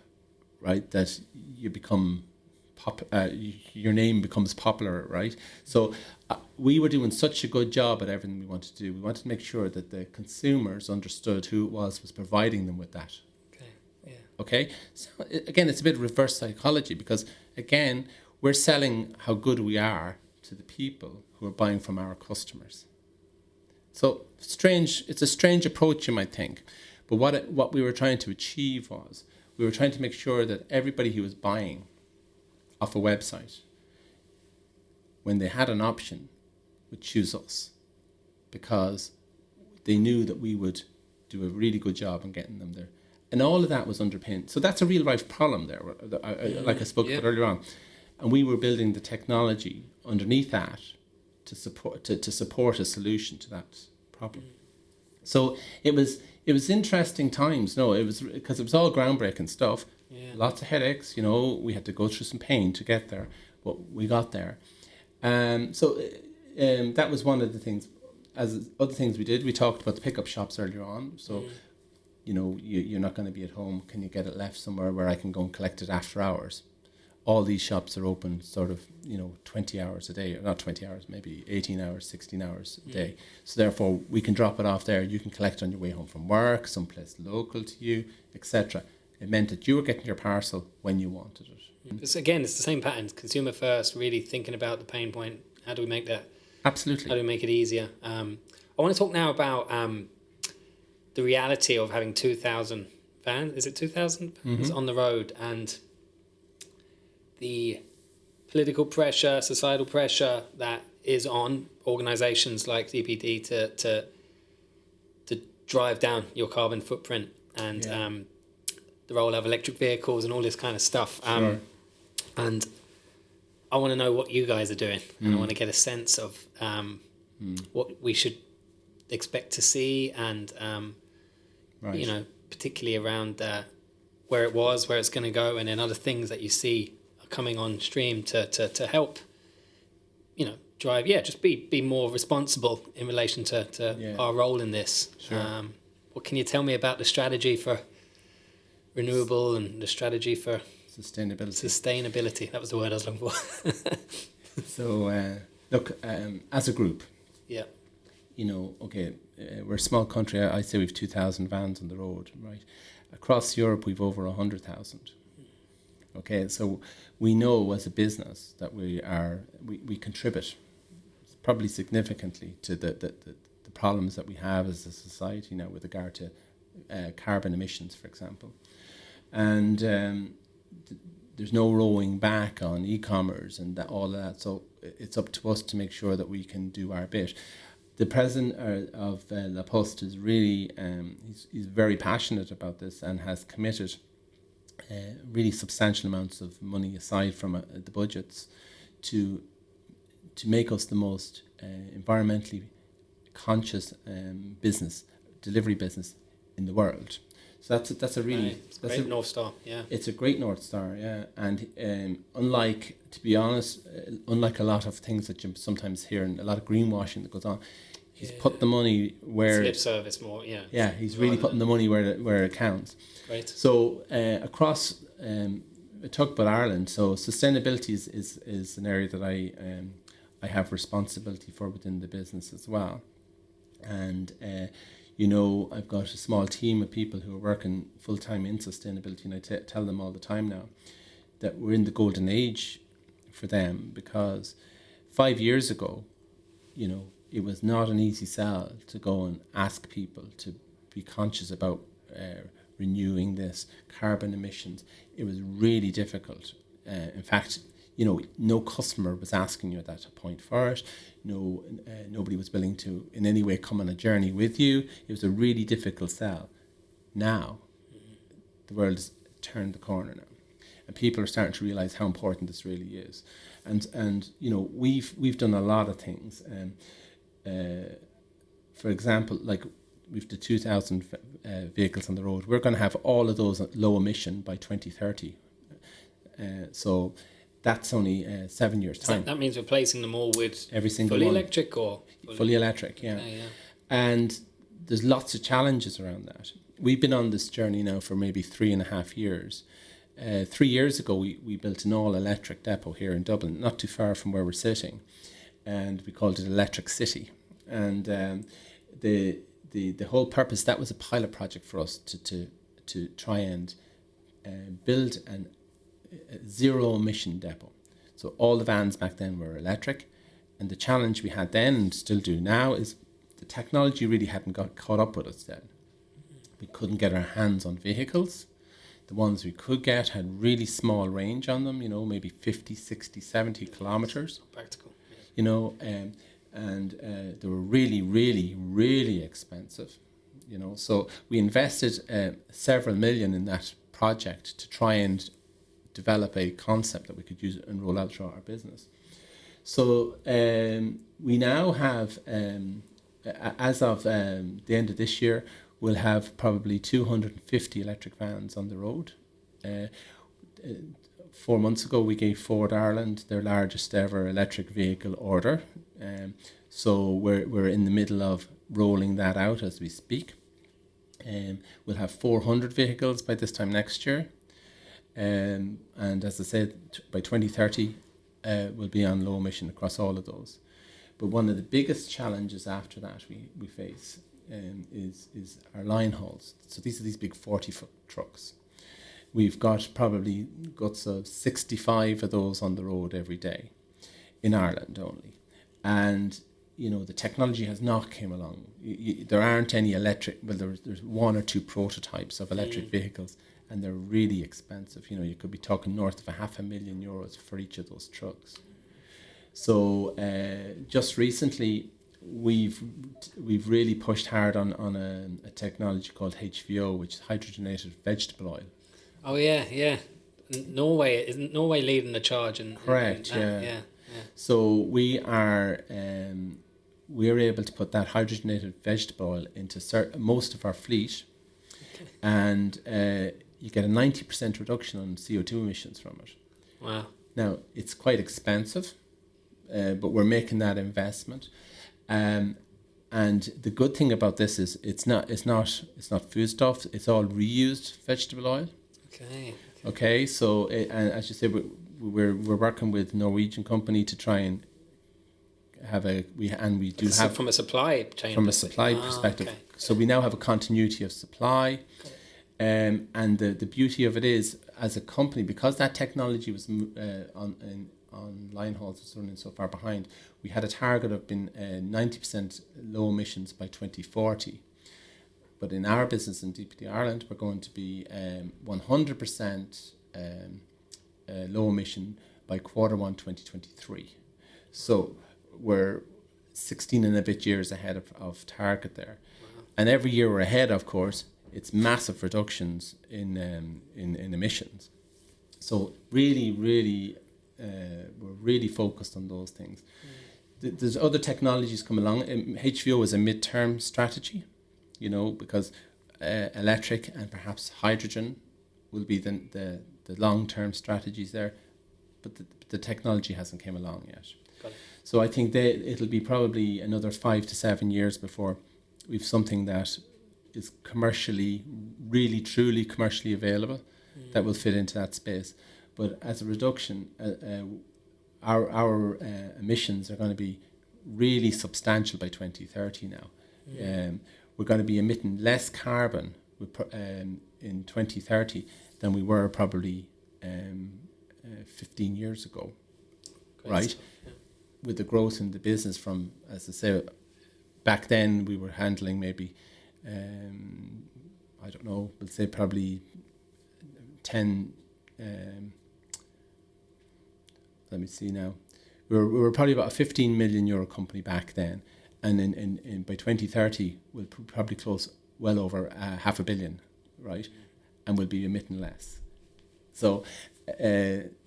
right, that you become your name becomes popular, right? So we were doing such a good job at everything we wanted to do. We wanted to make sure that the consumers understood who it was providing them with that. Okay. So again, it's a bit of reverse psychology because again, we're selling how good we are to the people who are buying from our customers. So it's a strange approach, you might think, but what we were trying to achieve was we were trying to make sure that everybody who was buying off a website when they had an option, would choose us because they knew that we would do a really good job in getting them there. And all of that was underpinned. So that's a real life problem there, like I spoke about earlier on. And we were building the technology underneath that to support a solution to that problem. So it was interesting times. No, it was because it was all groundbreaking stuff. Yeah. Lots of headaches. We had to go through some pain to get there, but we got there. So that was one of the things. As other things we did, we talked about the pickup shops earlier on. So, you're not going to be at home. Can you get it left somewhere where I can go and collect it after hours? All these shops are open sort of, 20 hours a day, or not 20 hours, maybe 18 hours, 16 hours a day. So therefore, we can drop it off there. You can collect on your way home from work, someplace local to you, etc. It meant that you were getting your parcel when you wanted it. It's the same pattern. Consumer first, really thinking about the pain point. How do we make that? Absolutely. How do we make it easier? I want to talk now about the reality of having 2,000 vans. Is it 2,000 vans on the road, and the political pressure, societal pressure that is on organisations like DPD to drive down your carbon footprint and the role of electric vehicles and all this kind of stuff. Sure. And I want to know what you guys are doing, and I want to get a sense of what we should expect to see, and right. Particularly around where it was, where it's going to go, and then other things that you see are coming on stream to help, drive. Yeah, just be more responsible in relation to our role in this. Sure. What can you tell me about the strategy for renewable and the strategy for Sustainability. That was the word I was looking for. So, look, as a group, we're a small country. I say we've 2,000 vans on the road, right? Across Europe, we've over 100,000. Okay, so we know as a business that we contribute probably significantly to the problems that we have as a society now with regard to carbon emissions, for example. And there's no rowing back on e-commerce and all of that. So it's up to us to make sure that we can do our bit. The president of La Poste is really, he's very passionate about this and has committed really substantial amounts of money aside from the budgets to make us the most environmentally conscious delivery business in the world. So that's a really it's a great North Star. Yeah, it's a great North Star. Yeah, and unlike a lot of things that you sometimes hear and a lot of greenwashing that goes on, he's put the money where lip service more. Yeah. Yeah, he's really putting the money where it counts. Great. So across talk about Ireland. So sustainability is an area that I have responsibility for within the business as well, and. I've got a small team of people who are working full-time in sustainability, and I tell them all the time now that we're in the golden age for them, because 5 years ago, it was not an easy sell to go and ask people to be conscious about renewing this carbon emissions. It was really difficult. In fact, no customer was asking you at that point for it. Nobody was willing to in any way come on a journey with you. It was a really difficult sell. Now, the world has turned the corner now, and people are starting to realize how important this really is. And we've done a lot of things. For example, like we've the 2,000 vehicles on the road. We're going to have all of those low emission by 2030. So. That's only 7 years' time. That means replacing them all with every single fully one. Electric or fully electric, yeah. Okay, yeah. And there's lots of challenges around that. We've been on this journey now for maybe 3.5 years. 3 years ago, we built an all-electric depot here in Dublin, not too far from where we're sitting, and we called it Electric City. And the whole purpose, that was a pilot project for us to try and build a zero emission depot. So all the vans back then were electric, and the challenge we had then and still do now is the technology really hadn't got caught up with us then. We couldn't get our hands on vehicles. The ones we could get had really small range on them, maybe 50, 60, 70 kilometres. Practical. Yeah. you know, and they were really, really, really expensive, you know. So we invested several million in that project to try and develop a concept that we could use and roll out throughout our business. So we now have, as of the end of this year, we'll have probably 250 electric vans on the road. 4 months ago, we gave Ford Ireland their largest ever electric vehicle order. So we're in the middle of rolling that out as we speak. We'll have 400 vehicles by this time next year. And as I said, by 2030, we'll be on low emission across all of those. But one of the biggest challenges after that we face is our line hauls. So these are these big 40-foot trucks. We've got probably guts of 65 of those on the road every day in Ireland only. And, you know, the technology has not came along. There aren't any electric, well, there's one or two prototypes of electric vehicles, and they're really expensive. You know, you could be talking north of €500,000 for each of those trucks. So just recently, we've really pushed hard on a technology called HVO, which is hydrogenated vegetable oil. Oh yeah. Norway, isn't Norway leading the charge? Correct. Yeah. So we're able to put that hydrogenated vegetable oil into most of our fleet, and you get a 90% reduction on CO2 emissions from it. Wow. Now it's quite expensive, but we're making that investment. And the good thing about this is it's not food stuff. It's all reused vegetable oil. Okay. So and as you say, we're working with a Norwegian company to try and have from a supply chain. From a supply perspective. Okay. So we now have a continuity of supply. And the beauty of it is, as a company, because that technology was on line hauls was running so far behind, we had a target of being 90% low emissions by 2040. But in our business in DPD Ireland, we're going to be 100% low emission by Q1 2023. So we're 16 and a bit years ahead of target there. Wow. And every year we're ahead, of course, it's massive reductions in emissions. So really, we're really focused on those things. There's other technologies come along. HVO is a mid-term strategy, you know, because electric and perhaps hydrogen will be the long-term strategies there, but the technology hasn't come along yet. Got it. So I think it'll be probably another 5 to 7 years before we've something that is commercially, really truly commercially available that will fit into that space. But as a reduction, our emissions are going to be really substantial by 2030 now. We're going to be emitting less carbon in 2030 than we were probably 15 years ago. Great right? Stuff, yeah. With the growth in the business from, as I say, back then we were handling maybe, I don't know, we'll say probably 10, let me see now. We were probably about a €15 million company back then. And in by 2030, we'll probably close well over $500 million, right? And we'll be emitting less. So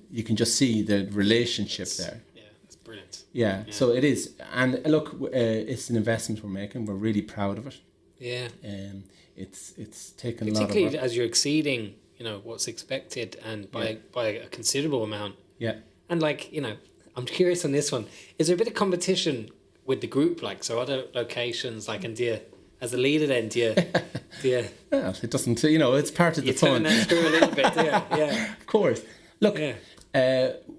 you can just see the relationship there. Yeah, that's brilliant. Yeah, so it is. And look, it's an investment we're making. We're really proud of it. Yeah. It's taken a lot of work. Particularly as you're exceeding, you know, what's expected and by a considerable amount. Yeah. And like, you know, I'm curious on this one. Is there a bit of competition with the group, like, so other locations, like, and as a leader then, do you well, it doesn't, you know, it's part of the fun. You turn that screw a little bit, yeah. Of course. Look,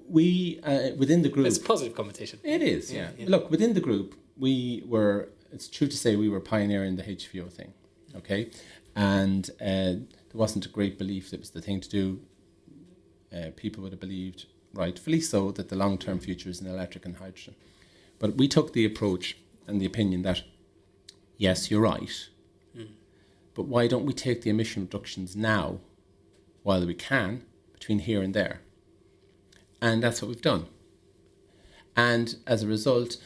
we, within the group... It's positive competition. It is, yeah. Look, within the group, it's true to say we were pioneering the HVO thing, okay? And there wasn't a great belief that it was the thing to do. People would have believed, rightfully so, that the long-term future is in electric and hydrogen. But we took the approach and the opinion that, yes, you're right, but why don't we take the emission reductions now, while we can, between here and there? And that's what we've done. And as a result,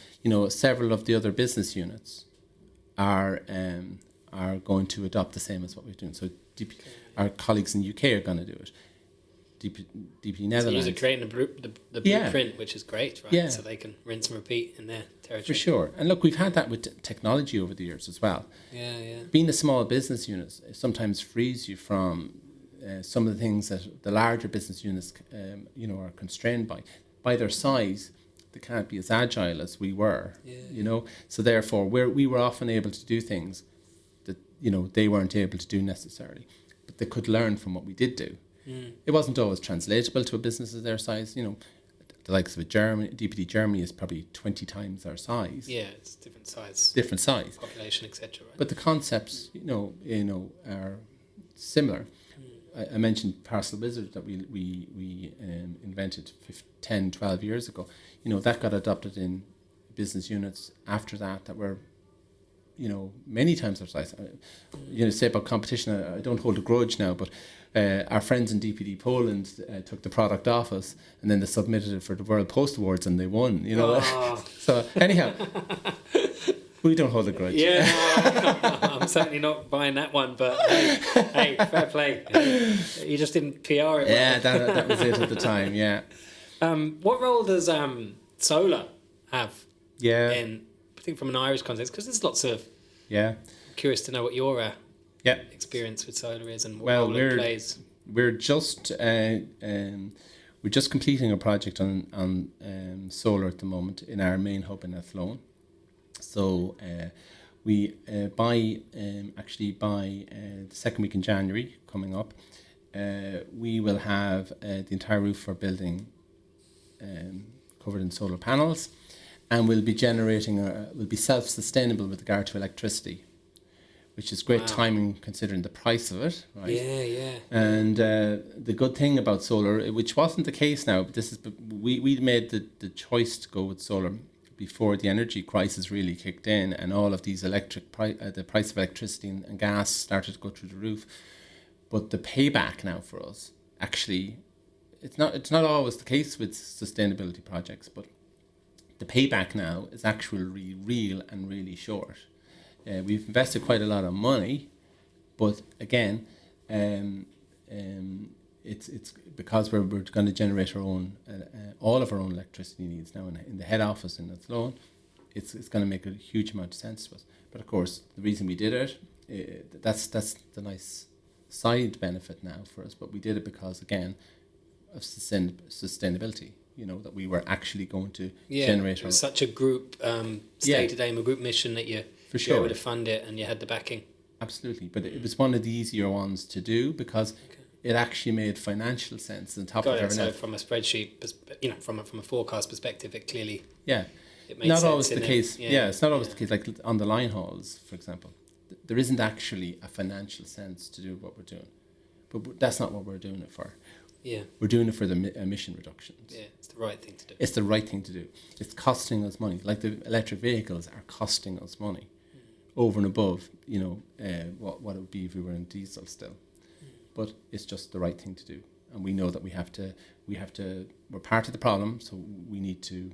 several of the other business units are going to adopt the same as what we're doing. So our colleagues in the UK are going to do it. DPD Netherlands. So you're creating the blueprint, which is great, right? Yeah. So they can rinse and repeat in their territory. For sure. And look, we've had that with technology over the years as well. Yeah. Being a small business unit sometimes frees you from some of the things that the larger business units, are constrained by their size. They can't be as agile as we were. So therefore, we were often able to do things that they weren't able to do necessarily, but they could learn from what we did do. It wasn't always translatable to a business of their size. The likes of Germany, DPD Germany is probably 20 times our size. Yeah, it's different size. Different size. Population, etc. Right? But the concepts, are similar. I mentioned Parcel Wizard that we invented 10, 12 years ago. That got adopted in business units after that were, many times our size. Say about competition, I don't hold a grudge now, but our friends in DPD Poland took the product off us, and then they submitted it for the World Post Awards, and they won. So anyhow, we don't hold a grudge. Yeah, no, I'm certainly not buying that one. But hey, fair play. You just didn't PR it. Well. Yeah, that was it at the time. Yeah. What role does solar have? Yeah. I think from an Irish context, because there's lots of. Yeah. Curious to know what your experience with solar is and what role it plays. We're just completing a project on solar at the moment in our main hub in Athlone. So we by the second week in January coming up, we will have the entire roof for building covered in solar panels, and we'll be generating we'll be self-sustainable with regard to electricity, which is great timing considering the price of it, right? Yeah. And the good thing about solar, which wasn't the case now, but we made the choice to go with solar before the energy crisis really kicked in, and all of these the price of electricity and gas started to go through the roof. But the payback now for us, actually, it's not always the case with sustainability projects, but the payback now is actually real and really short. We've invested quite a lot of money, but again, it's because we're going to generate our own all of our own electricity needs now in the head office in Athlone. It's going to make a huge amount of sense to us. But of course, the reason we did it, that's the nice side benefit now for us. But we did it because again of sustainability. That we were actually going to generate. It was such a group stated aim, a group mission that you were able to fund it, and you had the backing. Absolutely, but it was one of the easier ones to do because it actually made financial sense on top of everything else. So from a spreadsheet, from a forecast perspective, it clearly it made not sense always the case. It's not always the case. Like on the line hauls, for example, there isn't actually a financial sense to do what we're doing, but that's not what we're doing it for. Yeah, we're doing it for the emission reductions. Yeah, it's the right thing to do. It's the right thing to do. It's costing us money. Like the electric vehicles are costing us money over and above, what it would be if we were in diesel still. But it's just the right thing to do, and we know that we're part of the problem, so we need to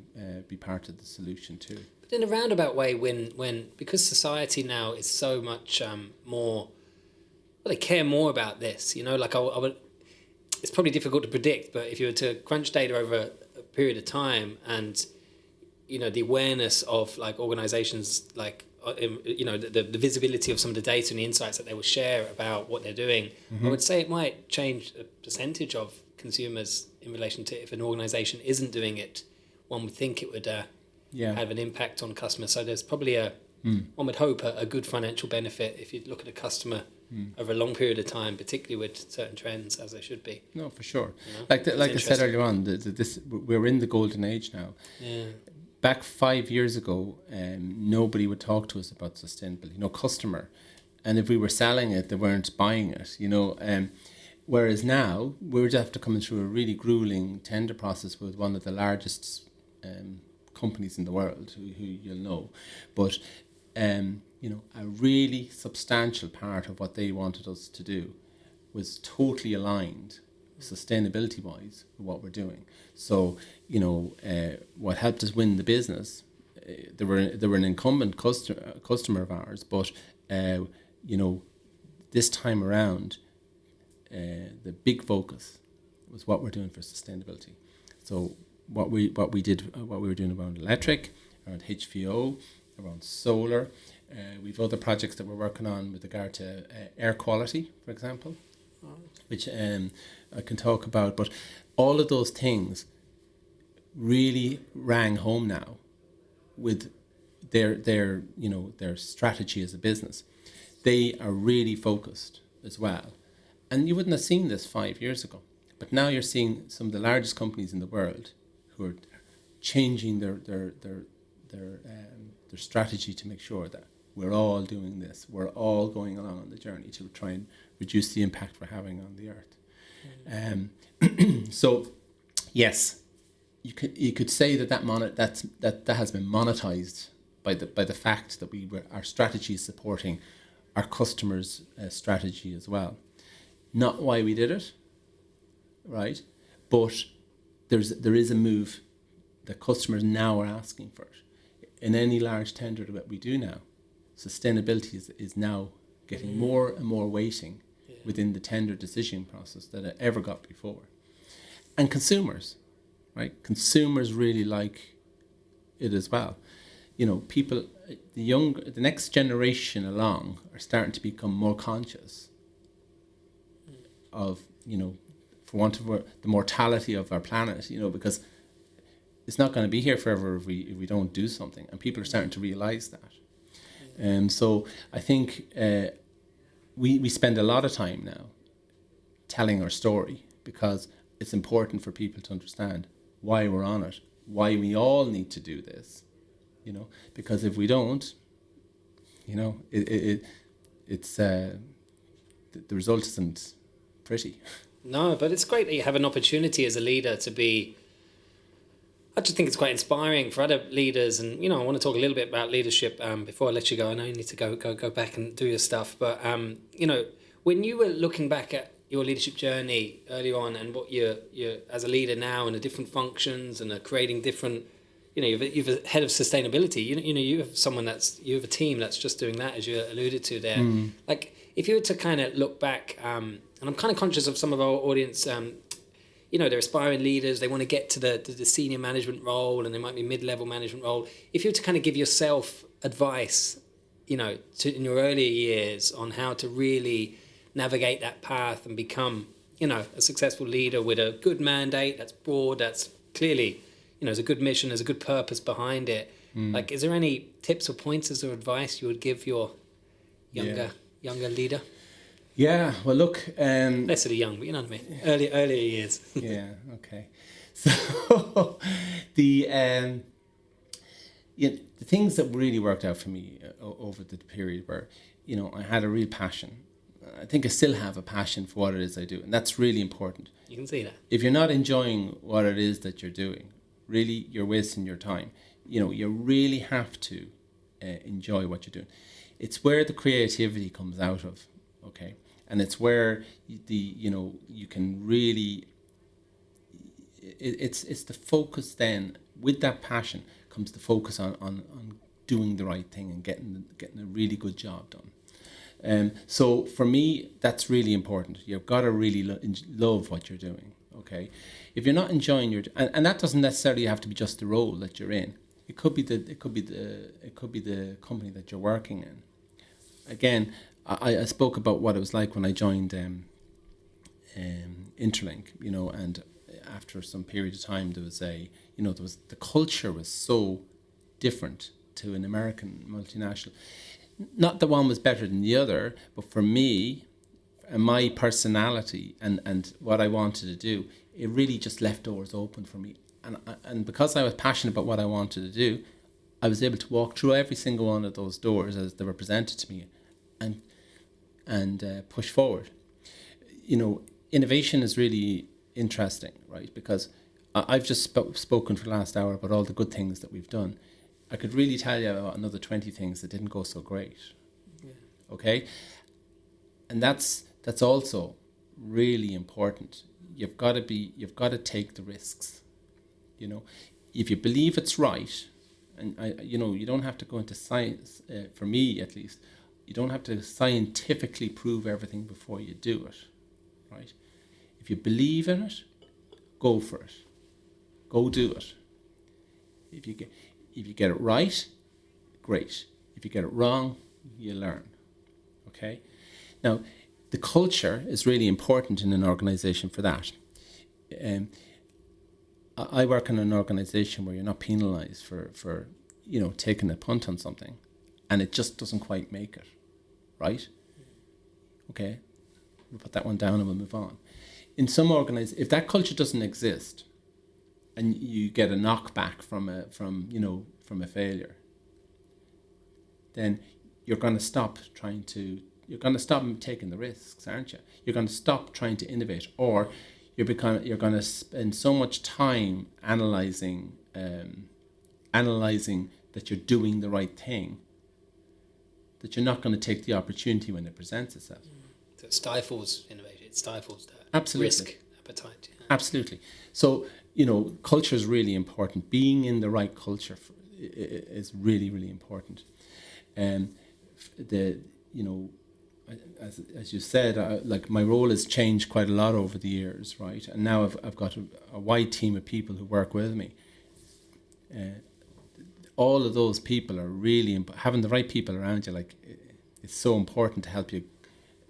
be part of the solution too. But in a roundabout way, when because society now is so much more, they care more about this. Like I would. It's probably difficult to predict, but if you were to crunch data over a period of time, and the awareness of like organisations, like the visibility of some of the data and the insights that they will share about what they're doing, I would say it might change the percentage of consumers in relation to if an organisation isn't doing it. One would think it would have an impact on customers. So there's probably one would hope a good financial benefit if you look at a customer over a long period of time, particularly with certain trends, as they should be. No, for sure. Like I said earlier on, we're in the golden age now. Yeah. Back 5 years ago, nobody would talk to us about sustainability. Customer, and if we were selling it, they weren't buying it. Whereas now we're after coming through a really grueling tender process with one of the largest companies in the world, who you'll know, but. A really substantial part of what they wanted us to do was totally aligned sustainability-wise, what we're doing. So, what helped us win the business, they were an incumbent customer of ours, but, this time around, the big focus was what we're doing for sustainability. So what we were doing around electric, around HVO, around solar. We've other projects that we're working on with regard to air quality, for example, which I can talk about. But all of those things really rang home now with their strategy as a business. They are really focused as well. And you wouldn't have seen this 5 years ago. But now you're seeing some of the largest companies in the world who are changing their strategy to make sure that we're all doing this. We're all going along on the journey to try and reduce the impact we're having on the earth. So, yes, you could say that has been monetized by the fact that our strategy is supporting our customers' strategy as well. Not why we did it, right? But there is a move that customers now are asking for it. In any large tender that we do now, sustainability is now getting more and more weighting within the tender decision process than it ever got before. And consumers, right? Consumers really like it as well. People, the next generation along are starting to become more conscious of, for want of the mortality of our planet, because it's not going to be here forever if we don't do something, and people are starting to realize that. So I think we spend a lot of time now telling our story, because it's important for people to understand why we're on it, why we all need to do this, because if we don't, it's the result isn't pretty. No, but it's great that you have an opportunity as a leader to be. I just think it's quite inspiring for other leaders, and I want to talk a little bit about leadership before I let you go. I know you need to go back and do your stuff, but when you were looking back at your leadership journey early on, and what you're as a leader now, and the different functions, and are creating different. You've a head of sustainability. You have you have a team that's just doing that, as you alluded to there. Like, if you were to kind of look back, and I'm kind of conscious of some of our audience. They're aspiring leaders. They want to get to the senior management role, and they might be mid-level management role. If you were to kind of give yourself advice, in your earlier years on how to really navigate that path and become, a successful leader with a good mandate that's broad, that's clearly, there's a good mission, there's a good purpose behind it. Like, is there any tips or pointers or advice you would give your younger leader? Yeah, well, look... less of the young, but you know what I mean. Earlier years. Yeah, okay. So, the things that really worked out for me over the period were, I had a real passion. I think I still have a passion for what it is I do, and that's really important. You can see that. If you're not enjoying what it is that you're doing, really, you're wasting your time. You really have to enjoy what you're doing. It's where the creativity comes out of, okay? And it's where you can really, it's the focus then, with that passion comes the focus on doing the right thing and getting a really good job done. So for me, that's really important. You've got to really love what you're doing, okay? If you're not enjoying and that doesn't necessarily have to be just the role that you're in. It could be the company that you're working in. Again, I spoke about what it was like when I joined Interlink, and after some period of time, there was the culture was so different to an American multinational. Not that one was better than the other, but for me, and my personality and what I wanted to do, it really just left doors open for me. And because I was passionate about what I wanted to do, I was able to walk through every single one of those doors as they were presented to me, and push forward. Innovation is really interesting, right? Because I've just spoken for the last hour about all the good things that we've done. I could really tell you about another 20 things that didn't go so great. Yeah. Okay? And that's also really important. you've got to take the risks. You know, if you believe it's right, and you don't have to go into science. For me, at least, you don't have to scientifically prove everything before you do it, right? If you believe in it, go for it. Go do it. If you get it right, great. If you get it wrong, you learn. Okay? Now, the culture is really important in an organisation for that. I work in an organisation where you're not penalised for taking a punt on something, and it just doesn't quite make it, right? Okay, we'll put that one down and we'll move on. In some organisations, if that culture doesn't exist, and you get a knockback from a failure, then you're going to stop taking the risks, aren't you? You're going to stop trying to innovate, or you're going to spend so much time analyzing that you're doing the right thing, that you're not going to take the opportunity when it presents itself. So it stifles innovation. It stifles the Absolutely. risk appetite. Yeah. Absolutely. So, culture is really important. Being in the right culture is really, really important. As you said, like my role has changed quite a lot over the years, right? And now I've got a wide team of people who work with me. All of those people are really having the right people around you. Like, it's so important to help you,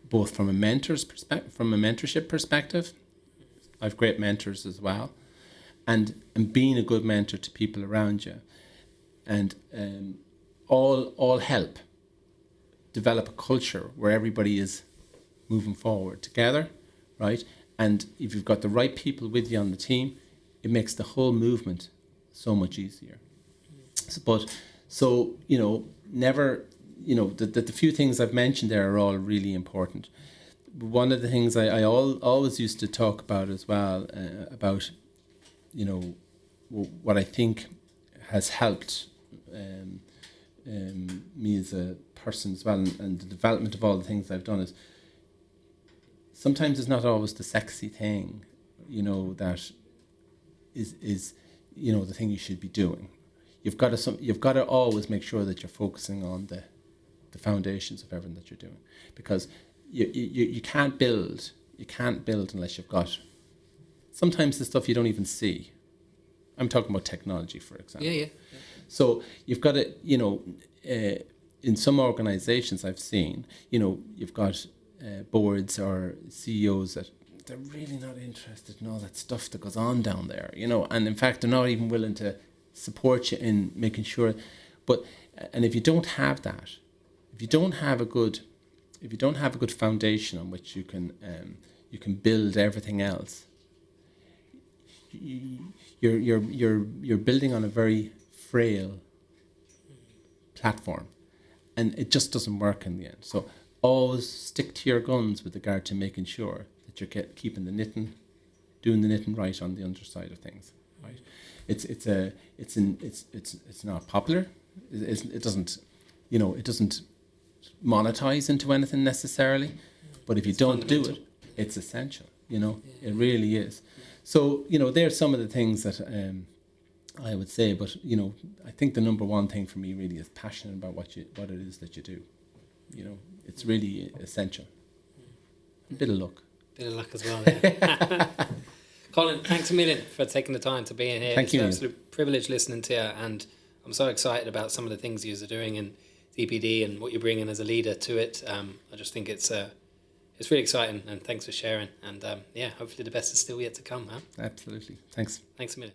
both from a mentorship perspective. I've great mentors as well, and being a good mentor to people around you, and all help develop a culture where everybody is moving forward together, right? And if you've got the right people with you on the team, it makes the whole movement so much easier. Never, the few things I've mentioned there are all really important. One of the things I always used to talk about as well, about, what I think has helped me as a person as well, and the development of all the things I've done, is sometimes it's not always the sexy thing, that is the thing you should be doing. You've got to always make sure that you're focusing on the foundations of everything that you're doing, because you can't build unless you've got sometimes the stuff you don't even see. I'm talking about technology, for example. Yeah. So you've got to, in some organisations I've seen, you've got boards or CEOs that they're really not interested in all that stuff that goes on down there, and in fact they're not even willing to support you in making sure. And if you don't have that, if you don't have a good foundation on which you can build everything else, you're building on a very frail platform, and it just doesn't work in the end. So always stick to your guns with regard to making sure that you're keeping doing the knitting right on the underside of things, right? It's not popular. It doesn't monetize into anything necessarily, but if you don't do it, it's essential. It really is. So there's some of the things that I would say, but I think the number one thing for me really is passionate about what it is that you do. It's really essential. A bit of luck. Bit of luck as well. Yeah. Colin, thanks a million for taking the time to be in here. Thank you. It's an absolute privilege listening to you, and I'm so excited about some of the things you are doing in DPD and what you're bringing as a leader to it. I just think it's really exciting, and thanks for sharing. And hopefully the best is still yet to come. Huh? Absolutely. Thanks. Thanks a million.